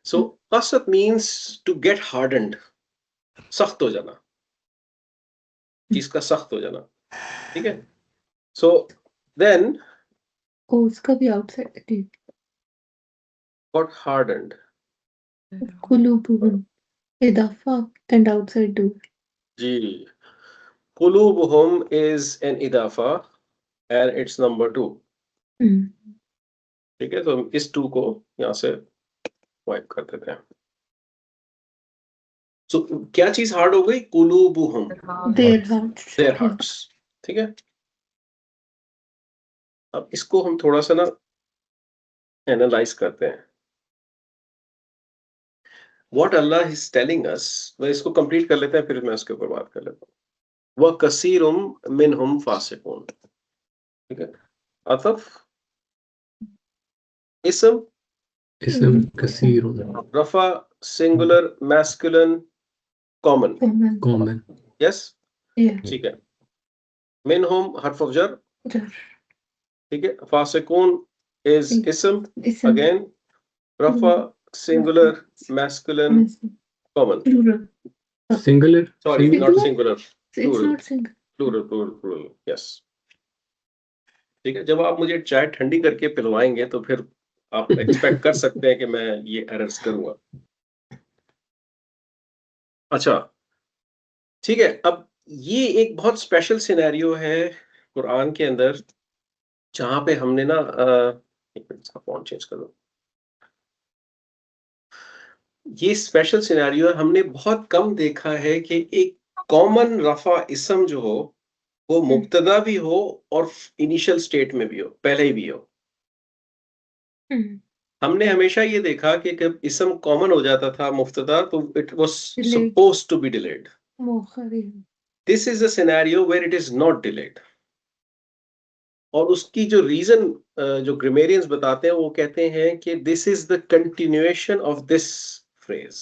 So qasat means to get hardened, सख्त हो जाना, चीज का सख्त हो जाना, ठीक है? So then उसका भी outside got hardened. Qulubuhum idafa and outside door. Ji, qulubuhum is an idafa and it's number 2. ठीक है, तो हम इस 2 को यहाँ से वाइप कर देते हैं। So क्या चीज हार्ड हो गई? qulubuhum, Their hearts. their hearts, ठीक है? अब इसको हम थोड़ा सा ना एनालाइज करते हैं। What Allah is telling us, मैं इसको कंप्लीट कर लेते हैं फिर मैं उसके ऊपर बात कर लेता हूँ। वह कसीरुम मिनहुम फासिकून, ठीक है? अतफ, इस्म कसीरुन, रफा, singular, masculine, common, common, yes, Yeah. ठीक है। मिनहुम हर्फ ऑफ जर, ठीक है। फासिकून इज इस्म, अगेन रफा, singular, masculine, common, singular, sorry not singular, It's not single. Plural, yes, ठीक है। जब आप मुझे चाय ठंडी करके पिलवाएंगे तो फिर आप एक्सपेक्ट कर सकते हैं कि मैं ये एरर्स करूंगा। अच्छा, ठीक है। अब ये एक बहुत स्पेशल सिनेरियो है कुरान के अंदर, जहां पे हमने ना एक मिनट इसका फॉन्ट चेंज कर दो। ये स्पेशल सिनेरियो है, हमने बहुत कम देखा है कि एक कॉमन रफा इस्म जो हो वो मुब्तदा भी हो और इनिशियल स्टेट में भी हो, पहले ही भी हो। हमने हमेशा ये देखा कि जब इस्म कॉमन हो जाता था मुब्तदा, तो it was supposed to be delayed. This is a scenario where it is not delayed, और उसकी जो रीजन जो ग्रामेरियंस बताते हैं वो कहते हैं कि this is the continuation of this phrase,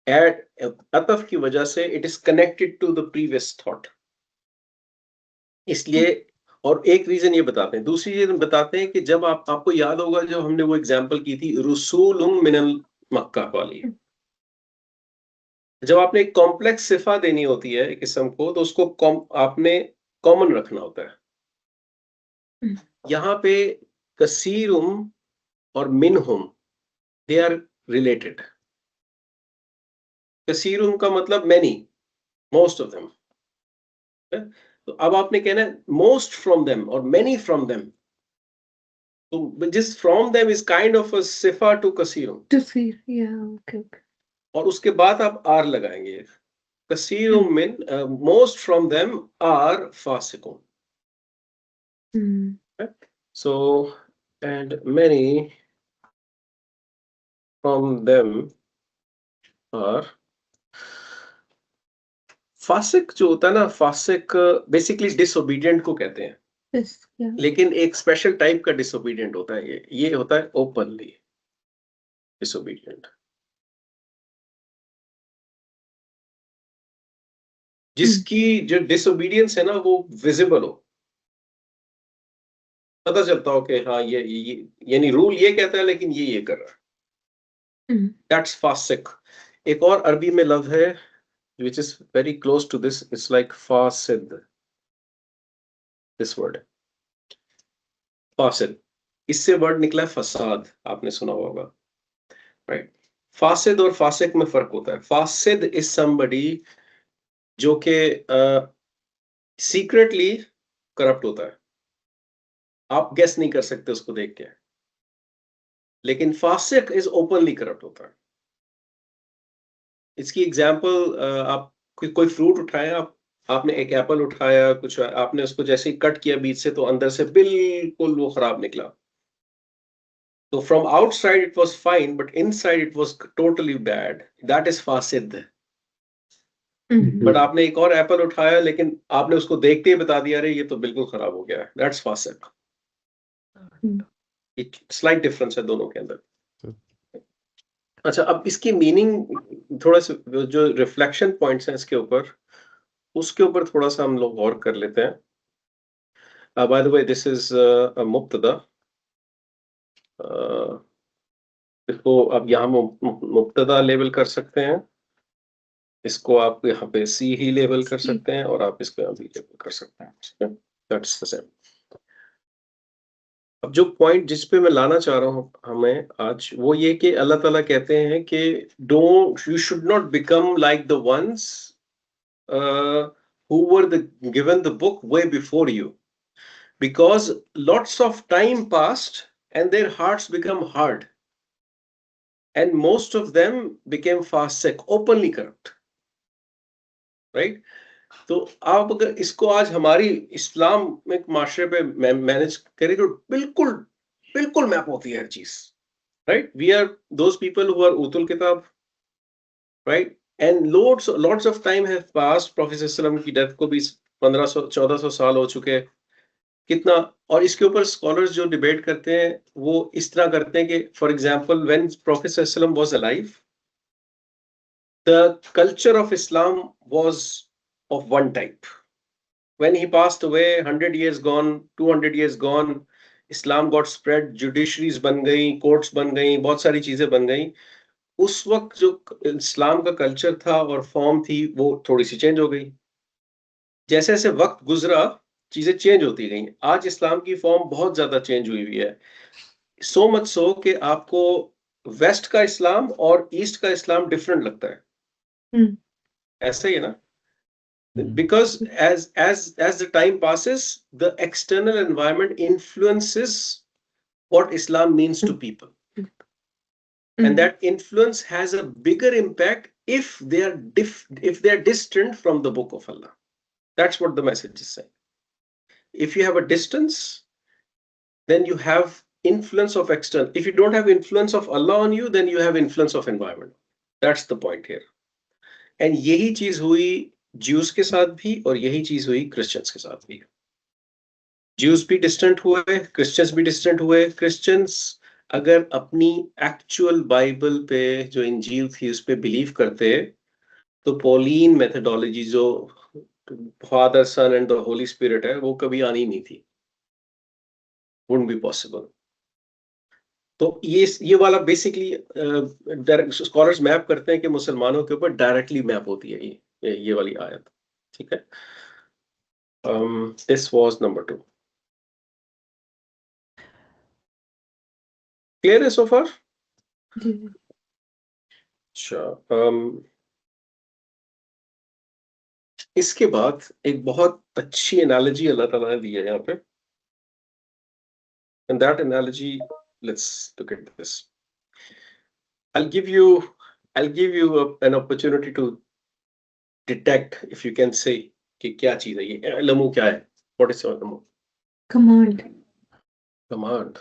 at अतफ की वजह से it is connected to the previous thought, इसलिए। और एक रीजन ये बताते हैं, दूसरी रीजन बताते हैं कि जब आपको याद होगा जो हमने वो एग्जांपल की थी रसूलुम मिनल मक्का वाली, जब आपने एक कॉम्प्लेक्स सिफा देनी होती है एक किस्म को, तो उसको आपने कॉमन रखना होता है। यहाँ पे कसीरुम और मिनहुम दे आर रिलेटेड। कसीरुम का मतलब मैनी, मोस्ट ऑफ देम, तो अब आपने कहना है मोस्ट फ्रॉम देम और मैनी फ्रॉम देम, तो जिस from them is kind of a सिफा टू कसीरुम, Okay. और उसके बाद आप आर लगाएंगे, कसीरुम मिन, मोस्ट फ्रॉम देम आर फासिकुन। So and many from them are फासिक जो होता है ना, फासिक बेसिकली डिसोबीडियंट को कहते हैं, Yes, yeah. लेकिन एक स्पेशल टाइप का डिसोबीडियंट होता है। ये होता है ओपनली डिसोबीडियंट, जिसकी जो डिसोबीडियंस है ना वो विजिबल हो, पता चलता हो कि हाँ ये यानी रूल ये कहता है लेकिन ये कर रहा है। दैट्स फासिक। एक और अरबी में लफ्ज है which is very close to this, it's like fasid, this word fasid, इससे वर्ड निकला है फसाद, आपने सुना होगा, राइट। फासिद और फासिक में फर्क होता है। फासिद इज somebody जो कि सीक्रेटली करप्ट होता है, आप गेस नहीं कर सकते उसको देख के, लेकिन फासिक इज ओपनली करप्ट होता है। इसकी एग्जांपल, आप कोई फ्रूट उठाया, आपने एक एप्पल उठाया, कुछ आपने उसको जैसे ही कट किया बीच से तो अंदर से बिल्कुल वो खराब निकला। तो from outside it was fine but inside it was totally bad, that is फासिद। बट आपने एक और एप्पल उठाया लेकिन आपने उसको देखते ही बता दिया अरे ये तो बिल्कुल खराब हो गया है, दैट्स फासिद। एक स्लाइट डिफरेंस है दोनों के अंदर। अच्छा, अब इसकी मीनिंग थोड़ा सा जो रिफ्लेक्शन पॉइंट्स हैं इसके ऊपर, उसके ऊपर थोड़ा सा हम लोग गौर कर लेते हैं। By the way this is मुब्तदा, इसको आप यहाँ मुब्तदा लेबल कर सकते हैं, इसको आप यहाँ पे सी ही लेबल कर सकते हैं और आप इसको यहाँ भी लेबल कर सकते हैं। That's the same. अब जो पॉइंट जिस पे मैं लाना चाह रहा हूँ हमें आज, वो ये कि अल्लाह ताला कहते हैं कि don't, you should not become like the ones who were given the book way before you, because lots of time passed and their hearts become hard and most of them became fasiq, openly corrupt, right? तो आप अगर इसको आज हमारी Islamic माशरे पे manage करें तो बिल्कुल बिल्कुल मैप होती है हर चीज, right? We are those people who are उतुल किताब, right? And lots of time have passed, professor सल्लम की डेथ को भी 1500-1400 साल हो चुके, कितना। और इसके ऊपर स्कॉलर्स जो डिबेट करते हैं वो इस तरह करते हैं कि फॉर एग्जांपल व्हेन प्रोफेसर सल्लम was alive, the culture of Islam was of one type. When he passed away, 100 years gone, 200 years gone, Islam got spread, judiciaries बन गई, courts बन गई, बहुत सारी चीजें बन गई। उस वक्त जो इस्लाम का कल्चर था और फॉर्म थी वो थोड़ी सी चेंज हो गई। जैसे जैसे वक्त गुजरा चीजें चेंज होती गई। आज इस्लाम की फॉर्म बहुत ज्यादा चेंज हुई हुई है, सो मच सो कि आपको वेस्ट का इस्लाम और ईस्ट का इस्लाम डिफरेंट लगता है। ऐसा ही है ना? Because as the time passes, the external environment influences what Islam means to people, and that influence has a bigger impact if they are distant from the book of Allah. That's what the message is saying. If you have a distance, then you have influence of external. If you don't have influence of Allah on you, then you have influence of environment. That's the point here. And यही चीज हुई Jews के साथ भी और यही चीज हुई क्रिश्चियंस के साथ भी। ज्यूज भी डिस्टेंट हुए, क्रिश्चियंस भी डिस्टेंट हुए। क्रिश्चियंस अगर अपनी एक्चुअल बाइबल पे जो इंजील थी उस पे बिलीव करते तो पॉलीन मेथोडोलॉजी जो father son and the holy spirit है वो कभी आनी नहीं थी, वुडंट बी पॉसिबल। तो ये वाला बेसिकली स्कॉलर्स मैप करते हैं कि मुसलमानों के ऊपर डायरेक्टली मैप होती है ये वाली आयत, ठीक है? This was number 2। क्लियर है सो फार? अच्छा, इसके बाद एक बहुत अच्छी एनालॉजी अल्लाह ताला ने दी है यहाँ पे, and that analogy, let's look at this. I'll give you an opportunity to detect, if you can say, कि क्या चीज है ये लमू, क्या है? What is लमू? Command. कमांड,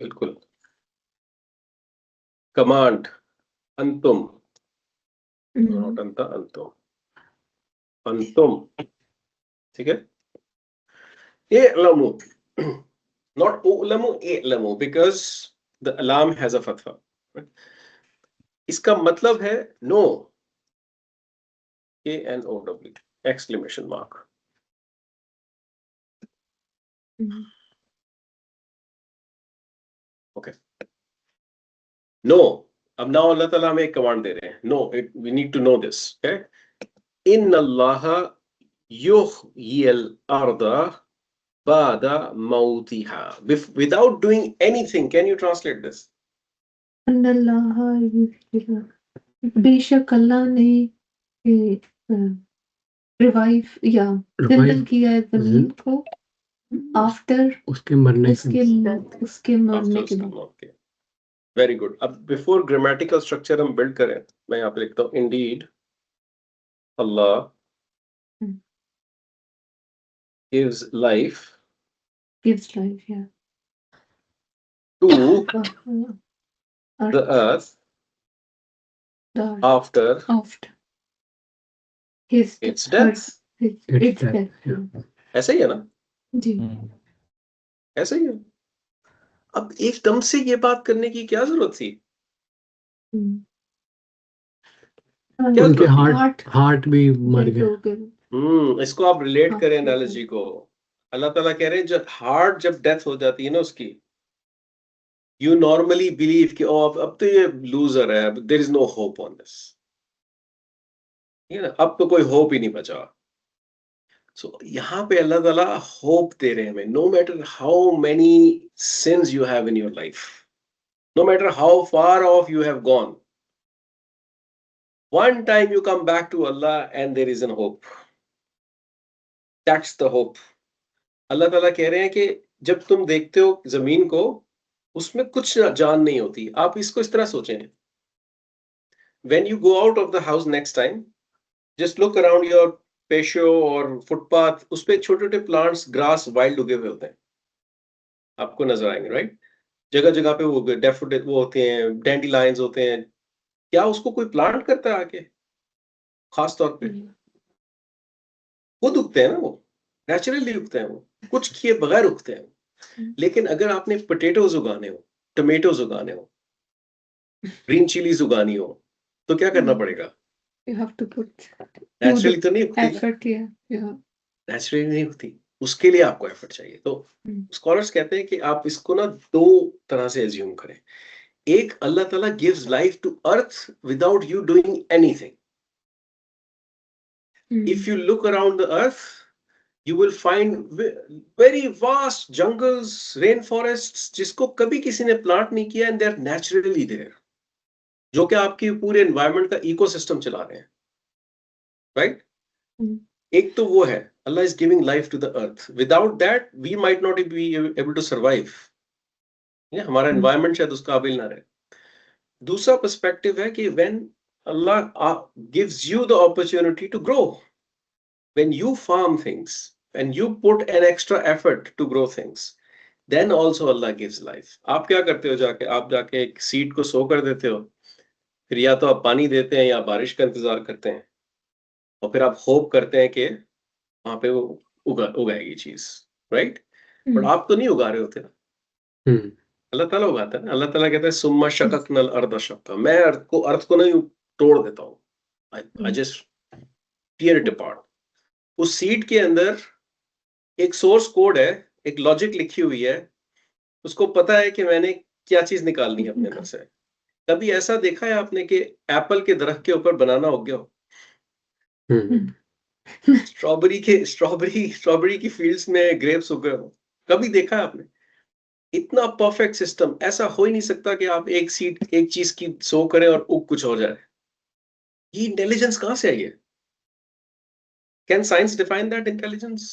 बिल्कुल command. Antum. No, not anta, antum. Antum. ठीक है? I'lamu. Not u'lamu, i'lamu, because the alam has a fatha. इसका मतलब है no. A-N-O-W. Exclamation mark. Okay. No. अब now Allah Ta'ala हमें एक कमांड दे रहे हैं. No, we need to know this. Okay? Inna Allaha yuhyil arda ba'da mautiha. Without doing anything, can you translate this? बेशक अल्लाह ने रिवाइव या जिंदा किया है जमीन को आफ्टर उसके मरने उसके मरने के बाद. Okay. Very good. अब बिफोर ग्रामेटिकल स्ट्रक्चर हम बिल्ड करें, मैं यहाँ पे लिखता हूँ Indeed Allah gives life yeah. to the earth after its death. its death. yeah. ऐसा ही है ना? जी. ऐसा ही है. अब एकदम से ये बात करने की क्या जरूरत थी? क्या उनके जरूरत थी? हार्ट भी मर गए. इसको आप रिलेट करें एनालॉजी को. अल्लाह ताला कह रहे हैं जब हार्ट जब डेथ हो जाती है ना उसकी, यू नॉर्मली बिलीव कि अब तो ये लूजर है, there is no hope on this, अब तो कोई होप ही नहीं बचा. सो यहाँ पे अल्लाह ताला होप दे रहे हैं हमें. No matter how many sins you have in your life, no matter how far off you have gone, one time you come back to Allah and there is an hope. That's the hope. अल्लाह ताला कह रहे हैं कि जब तुम देखते हो जमीन को, उसमें कुछ जान नहीं होती. आप इसको इस तरह सोचें. When you go out of the house next time, just look around your patio और फुटपाथ, उस पे छोटे छोटे प्लांट्स, ग्रास, वाइल्ड उगे हुए होते हैं, आपको नजर आएंगे. राइट? जगह जगह पे वो डेफोडिल वो होते हैं, डैंडिलाइंस होते हैं. क्या उसको कोई प्लांट करता है आके? खास तौर पे खुद उगते हैं ना, वो नेचुरली उगते हैं, वो कुछ किए बगैर उगते हैं. लेकिन अगर आपने पोटैटोज उगाने हो, टमेटोज उगाने हो, ग्रीन चिलीज उगानी हो, तो क्या करना पड़ेगा? You have to put naturally तो नहीं उगती, effort. Yeah. नेचुरली नहीं उगती, उसके लिए आपको एफर्ट चाहिए. तो स्कॉलर्स कहते हैं कि आप इसको ना दो तरह से एज्यूम करें. एक, अल्लाह ताला gives life to earth without you doing anything. If you look around the earth, you will find very vast jungles, rainforests, जिसको कभी किसी ने प्लांट नहीं किया, and they are naturally there, जो कि आपके पूरे एनवायरनमेंट का इकोसिस्टम चला रहे हैं. राइट? एक तो वो है, Allah is giving life to the earth. Without that, we might not be able to survive. हमारा एनवायरनमेंट शायद उस काबिल ना रहे. दूसरा पर्सपेक्टिव है कि when Allah gives you the opportunity to grow, when you farm things and you put an extra effort to grow things, then also Allah gives life. आप क्या करते हो? आप जाके एक सीड को सो कर देते हो, फिर या तो आप पानी देते हैं या बारिश का इंतजार करते हैं, और फिर आप होप करते हैं कि वहां पे वो उगाएगी चीज. राइट? बट आप तो नहीं उगा रहे होते ना, अल्लाह ताला उगाता है ना. अल्लाह ताला कहता है सुम्मा शक़क़नल अर्द शक़्क़ा, मैं अर्थ को नहीं तोड़ देता हूँ, I just tear it apart. उस सीड के अंदर एक सोर्स कोड है, एक लॉजिक लिखी हुई है, उसको पता है कि मैंने क्या चीज निकालनी है अपने अंदर से. कभी ऐसा देखा है आपने कि एप्पल के दरख्त के ऊपर बनाना उग गया हो? स्ट्रॉबेरी की फील्ड्स में ग्रेप्स उग गए हो? कभी देखा है आपने? इतना परफेक्ट सिस्टम, ऐसा हो ही नहीं सकता कि आप एक चीज की सो करें और उग कुछ हो जाए. ये इंटेलिजेंस कहां से आई है? Can science define that intelligence?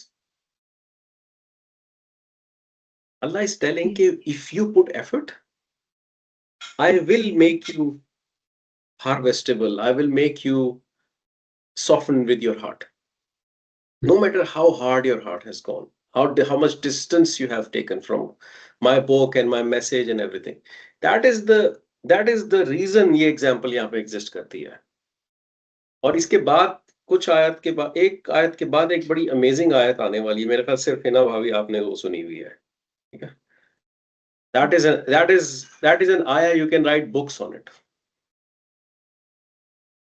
Allah is telling you, if you put effort, I will make you harvestable. I will make you soften with your heart. No matter how hard your heart has gone, how much distance you have taken from my book and my message and everything. That is the that is the reason ये example यहाँ पे exist करती है। और इसके बाद कुछ आयत के बाद, एक आयत के बाद एक बड़ी अमेजिंग आयत आने वाली है, मेरे ख्याल सिर्फ हिना भाभी आपने वो सुनी हुई है, ठीक है। that is an ayah you can write books on it.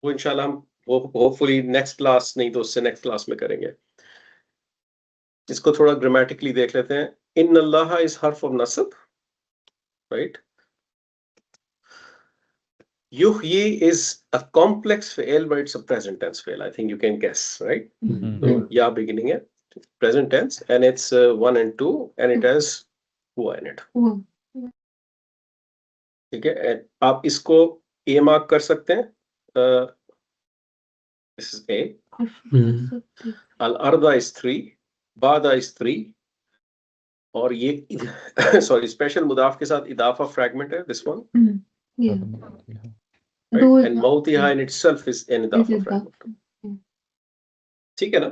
वो इंशाल्लाह हम वो होपफुली नेक्स्ट क्लास, नहीं तो उससे नेक्स्ट क्लास में करेंगे। इसको थोड़ा ग्रामेटिकली देख लेते हैं। इन अल्लाह इज हर्फ ऑफ नस्ब, राइट। युहयी is a complex fi'l, but it's a present tense fi'l. I think you can guess, right? So ya beginning है, present tense, and it's 1 and 2, and it has हुआ in it. ठीक है, आप इसको ए mark कर सकते हैं। This is A. अल अर्दा इज 3, बादा इज 3, और ये सॉरी स्पेशल मुदाफ के साथ इदाफा फ्रैगमेंट है, this one, right? And mawtiha in itself is an idafa fragment. ठीक है ना,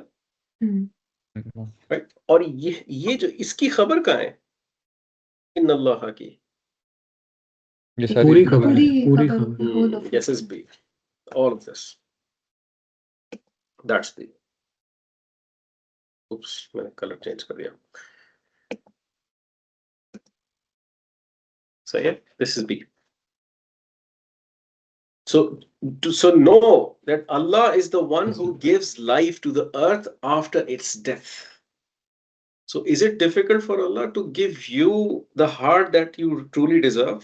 right? और ये जो इसकी खबर कहाँ है, इन अल्लाह की, ये सारी पूरी खबर है, पूरी खबर, खबर। whole of yes is B, all of this, that's B. oops मैंने कलर चेंज कर दिया, सही है, this is B. So know that Allah is the one who gives life to the earth after its death. So is it difficult for Allah to give you the heart that you truly deserve?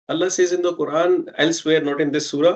Allah says in the Quran, elsewhere, not in this surah,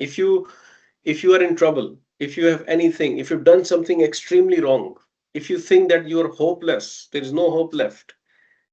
If you are in trouble, if you have anything, if you've done something extremely wrong, if you think that you are hopeless, there is no hope left,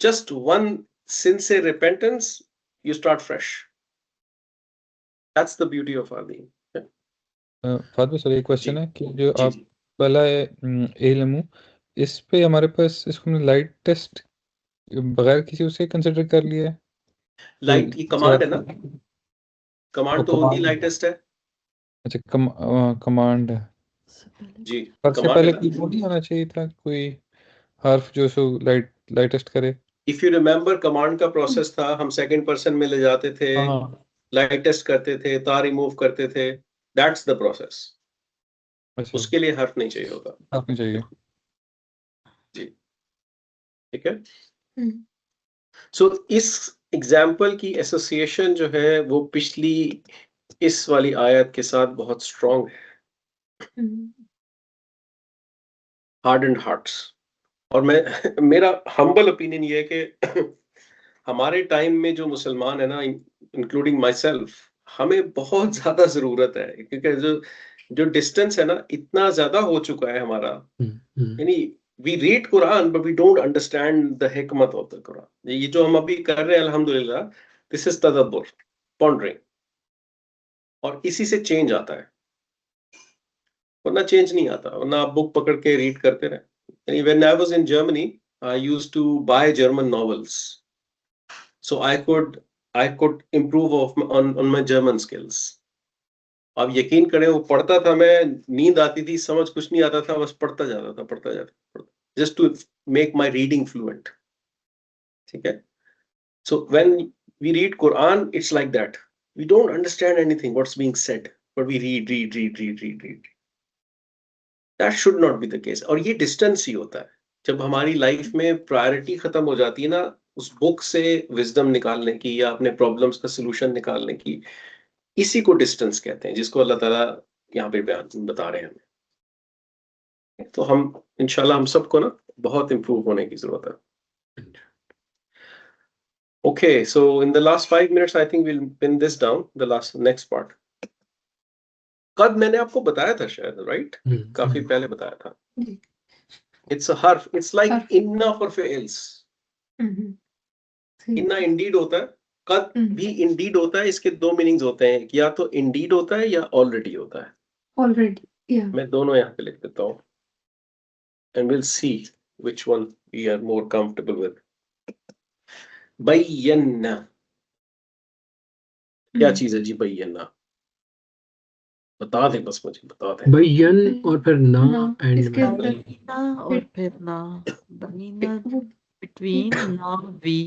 Just one sincere repentance, you start fresh. That's the beauty of our deen. Fatima sir, एक question जी, है कि जो जी, आप जी। पहला इल्म, इस पे हमारे पास इसको हमने लाइट टेस्ट बगैर किसी उसे कंसिडर कर लिया है? लाइट की कमांड है ना, कमांड तो होती लाइटेस्ट है अच्छा, कमांड है। जी, सबसे कमांड पहले है कोई ना। वो नहीं आना चाहिए था, कोई हर्फ जो सो लाइटेस्ट करे? इफ यू रिमेम्बर, कमांड का प्रोसेस था, हम सेकंड पर्सन में ले जाते थे, हाँ, लाइट टेस्ट करते थे, तार रिमूव करते थे, दैट्स द प्रोसेस। अच्छा, उसके लिए हर्फ नहीं चाहिए होगा हर्फ नहीं चाहिए। जी, ठीक है। सो इस एग्जाम्पल की एसोसिएशन जो है वो पिछली इस वाली आयत के साथ बहुत स्ट्रॉन्ग है, हार्डन्ड हार्ट्स। और मैं मेरा हम्बल ओपिनियन ये है कि हमारे टाइम में जो मुसलमान है ना, इंक्लूडिंग माई सेल्फ, हमें बहुत ज्यादा जरूरत है, क्योंकि जो डिस्टेंस है ना इतना ज्यादा हो चुका है हमारा, यानी we read Quran but we don't understand the हिकमत ऑफ द कुरान। ये जो हम अभी कर रहे हैं अल्हम्दुलिल्लाह, दिस इज तदब्बुर, पॉन्डरिंग, और इसी से चेंज आता है, वरना चेंज नहीं आता, वरना आप बुक पकड़ के रीड करते रहे। When I was in Germany, I used to buy German novels, so I could improve on my German skills. आप यकीन करें, वो पढ़ता था, मैं नींद आती थी, समझ कुछ नहीं आता था, बस पढ़ता जाता था, just to make my reading fluent. ठीक है। So when we read Quran, it's like that. We don't understand anything what's being said, but we read. That should not be the case. और ये डिस्टेंस ही होता है, जब हमारी life में priority खत्म हो जाती है ना उस बुक से विजडम निकालने की या अपने प्रॉब्लम्स का सलूशन निकालने की, इसी को डिस्टेंस कहते हैं, जिसको अल्लाह ताला यहाँ पे बयान बता रहे हैं हमें। तो हम इंशाल्लाह हम सबको ना बहुत इंप्रूव होने की जरूरत है। Okay, so in the last 5 minutes I think will pin this down, the last next part. कद मैंने आपको बताया था शायद, राइट? काफी पहले बताया था। इट्स अ हर्फ, इट्स लाइक इन्ना फॉर फेल्स। इन्ना इंडीड होता है, कद भी इंडीड होता है। इसके दो मीनिंग्स होते हैं, या तो इंडीड होता है या ऑलरेडी होता है। ऑलरेडी, मैं दोनों यहाँ पे लिख देता हूँ, and will see which one we are more comfortable with. बय्यना, क्या चीज है जी बय्यना? बता दे बस, मुझे बता दे। बैयन और फिर ना ना, एंड इसके में अंदर बनीना और फिर ना, बनीना बिटवीन ना वी,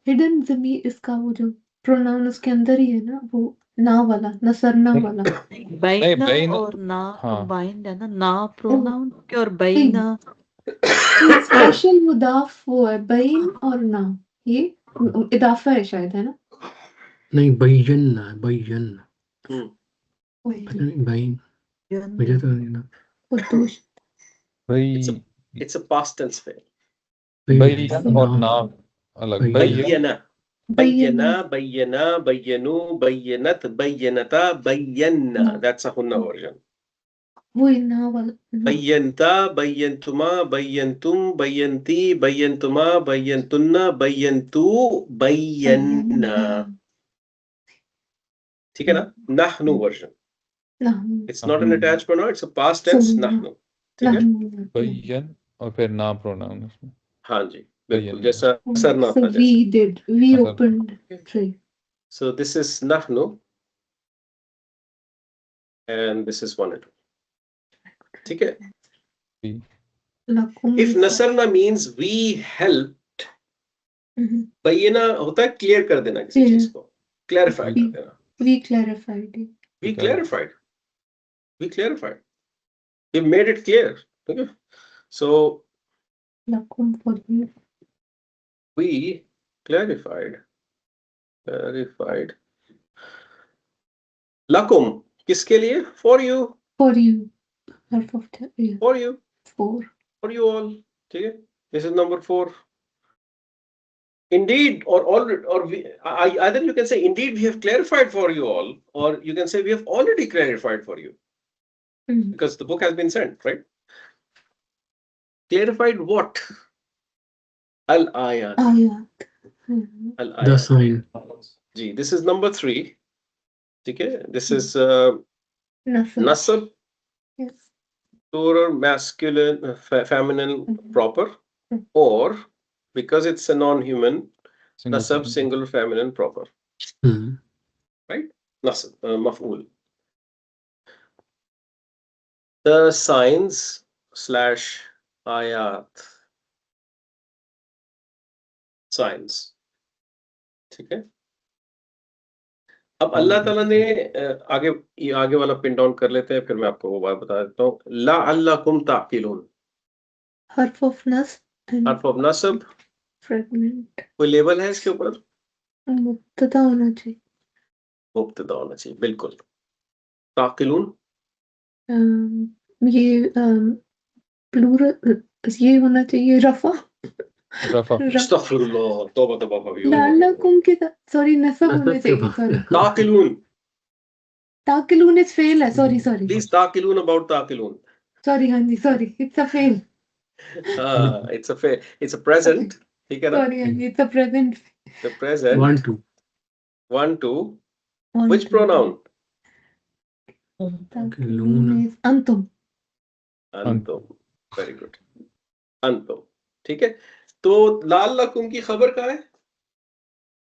हिडन ज़मीर इसका वो जो प्रोनाउन उसके अंदर ही है ना, वो ना वाला, नसरना वाला। बैना बैना, और ना हाँ। कंबाइंड है ना प्रोनाउन के, और बैना स्पेशल मुदाफ वो है बैन और ना, ये इदाफा है शायद, है ना? नहीं, बैयन ना, बैयन हम्म, बैन, मुझे तो नहीं ना। खुदूश it's a भाई it's a past tense fail. Ban और ना अलग, ban बय्यना, बय्यना, बय्यना, बय्यनु, बय्यनत, बय्यनता, बय्यन्ना. That's a hunna version. वो ना वाला ना। बय्यन्ता, बय्यन्तुमा, बय्यन्तुम, बय्यन्ती, बय्यन्तुमा, बय्यन्तुन्ना, बय्यन्तु, बय्यन्ना. ठीक है ना? Nahnu version. नहनु, It's not an attached pronoun, it's a past tense. Nahnu. ठीक है? नहनु, बैन और फिर ना प्रोनाउन उसमें। हाँ जी, बिल्कुल बय्यन्ना। जैसा सरना so था जैसे. we did, we असर। opened trade. So this is nahnu and this is one and two. ठीक है? लकुम If nasarna means we helped, बय्यना होता है क्लियर कर देना किसी चीज को, क्लैरिफाई कर देना. we clarified it. We clarified. We clarified. We made it clear. Okay? So लकुम for you. we clarified. Clarified. Lakum किसके लिए? For you. For you. Half of the yeah. For you. For. For you all. ठीक है? This is number 4. Indeed, or we, either you can say indeed we have clarified for you all, or you can say we have already clarified for you, because the book has been sent, right? Clarified what? Al-ayat. Ayat. Al-ayat. The sign. Ji, this is number 3. Okay, this is Nasab. nasab, Yes. plural, masculine, feminine, proper, or because it's a non-human, nasab, singular, feminine, proper. Right? Nasab, maf'ul. The signs / ayat. Signs. ठीक है? अब अल्लाह ताला ने आगे वाला pin down कर लेते हैं, फिर मैं आपको वो बात बता देता हूँ. लअल्लकुम ताक़िलून. Harf of nas and हर्फ ऑफ नस्ब. fragment. कोई लेबल है इसके ऊपर? मुब्तदा होना चाहिए. मुब्तदा होना चाहिए, बिल्कुल. ताक़िलून ये प्लूरल ये होना चाहिए रफा. रफा। अस्तगफिरुल्लाह, तौबा तौबा भाभी. लअल्लकुम के साथ सॉरी नसब होना चाहिए. सॉरी ताक़िलून. ताकिलून इज फेल है. सॉरी प्लीज ताक़िलून अबाउट ताक़िलून. सॉरी. हाँ जी सॉरी. इट्स अ फेल. it's a present. ठीक है ना? सॉरी. हाँ जी it's a present. The present. 1 2. 1 2. Which pronoun? ताकिलून इज अंतुम. अंतुम. Very good. अंतुम. ठीक है? तो लअल्लकुम की खबर कहाँ है?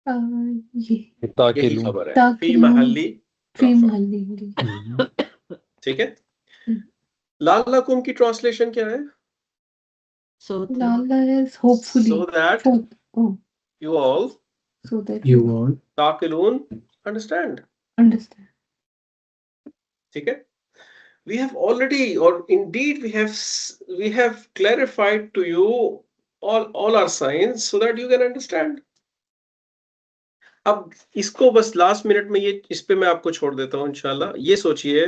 ये यही ताक़िलून। खबर है. ताक़िलून. फी महल्ली फी रफ़ा. महल्ली. ठीक है? लअल्लकुम की ट्रांसलेशन क्या है? so Lala is hopefully. So that Oh, you all so that You all. ताक़िलून understand. understand. ठीक है? We have already, or indeed we have clarified to you all our signs so that you can understand. अब इसको बस last minute में इस पे मैं आपको छोड़ देता हूं इंशाल्लाह. ये सोचिए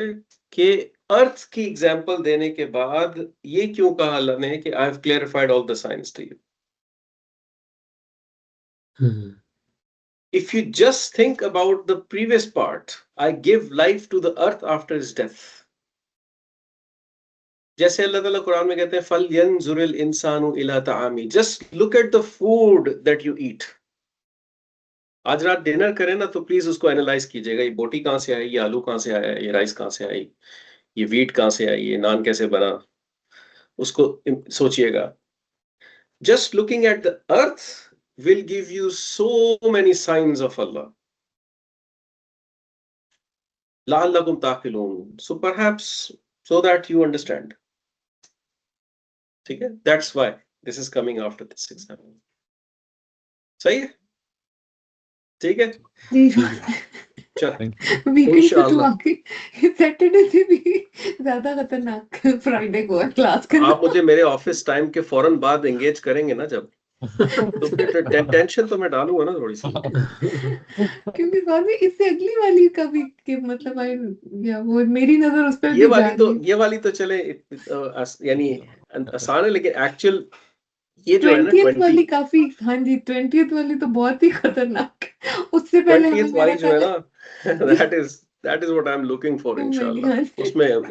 कि अर्थ की एग्जांपल देने के बाद ये क्यों कहा अल्लाह ने कि I have clarified all the science to you. If you just think about the previous part, I give life to the earth after its death. जैसे अल्लाह ताला कुरान में कहते हैं फल यंजुरिल इंसानु इला तामी. Just look at the food that you eat. आज रात डिनर करें ना तो प्लीज उसको एनालाइज कीजिएगा. ये बोटी कहाँ से आई, ये आलू कहाँ से आया, ये राइस कहाँ से आई, ये वीट कहाँ से आई, ये नान कैसे बना, उसको सोचिएगा. Just looking at the earth will give you so many signs of Allah. लअल्लकुम ताक़िलून, so perhaps so that you understand. ठीक है, that's why this is coming after this exam. सही है, ठीक है, जी चल वीकेंड पे तो इंशाअल्लाह। आके सैटरडे से भी ज्यादा खतरनाक फ्राइडे को है क्लास करना। आप मुझे मेरे ऑफिस टाइम के फौरन बाद एंगेज करेंगे ना जब, तो फिर टेंशन तो मैं डालूंगा ना थोड़ी सी। क्योंकि स्वामी इससे अगली वाली का भी कि मतलब आई या वो मेरी नजर उस पर ये भी जा वाली तो रही है। ये वाली तो चले यानी आसान है, लेकिन एक्चुअल ये जो है ना 20th वाली 20th काफी, हाँ जी 20th वाली तो बहुत ही खतरनाक है। उससे पहले हमें मेरा वाली जो है ख्याल ना that is what I'm looking for Oh my इंशाल्लाह। God. उसमें हम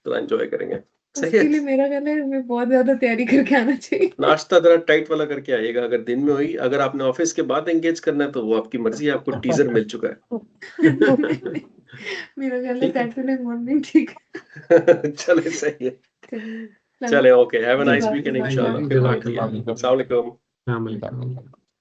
तो एंजॉय करेंगे। सही उसके है, लिए मेरा ख्याल है हमें बहुत ज्यादा तैयारी करके आना चाहिए। नाश्ता जरा टाइट वाला करके आइएगा अगर दिन में हुई। अगर आपने ऑफिस के बाद एंगेज करना है तो वो आपकी मर्जी है, आपको टीजर मिल चुका है। मेरा ख्याल है ठीक है। सैटरडे मॉर्निंग ठीक है। चले सही है, चलिए, चले ओके, हैव अ नाइस जज़ाक वीकेंड अल्लाह। इंशाल्लाह, फिर जज़ाक मिलते हैं। अल्लाह। अस्सलाम वालेकुम। अस्सलाम वालेकुम।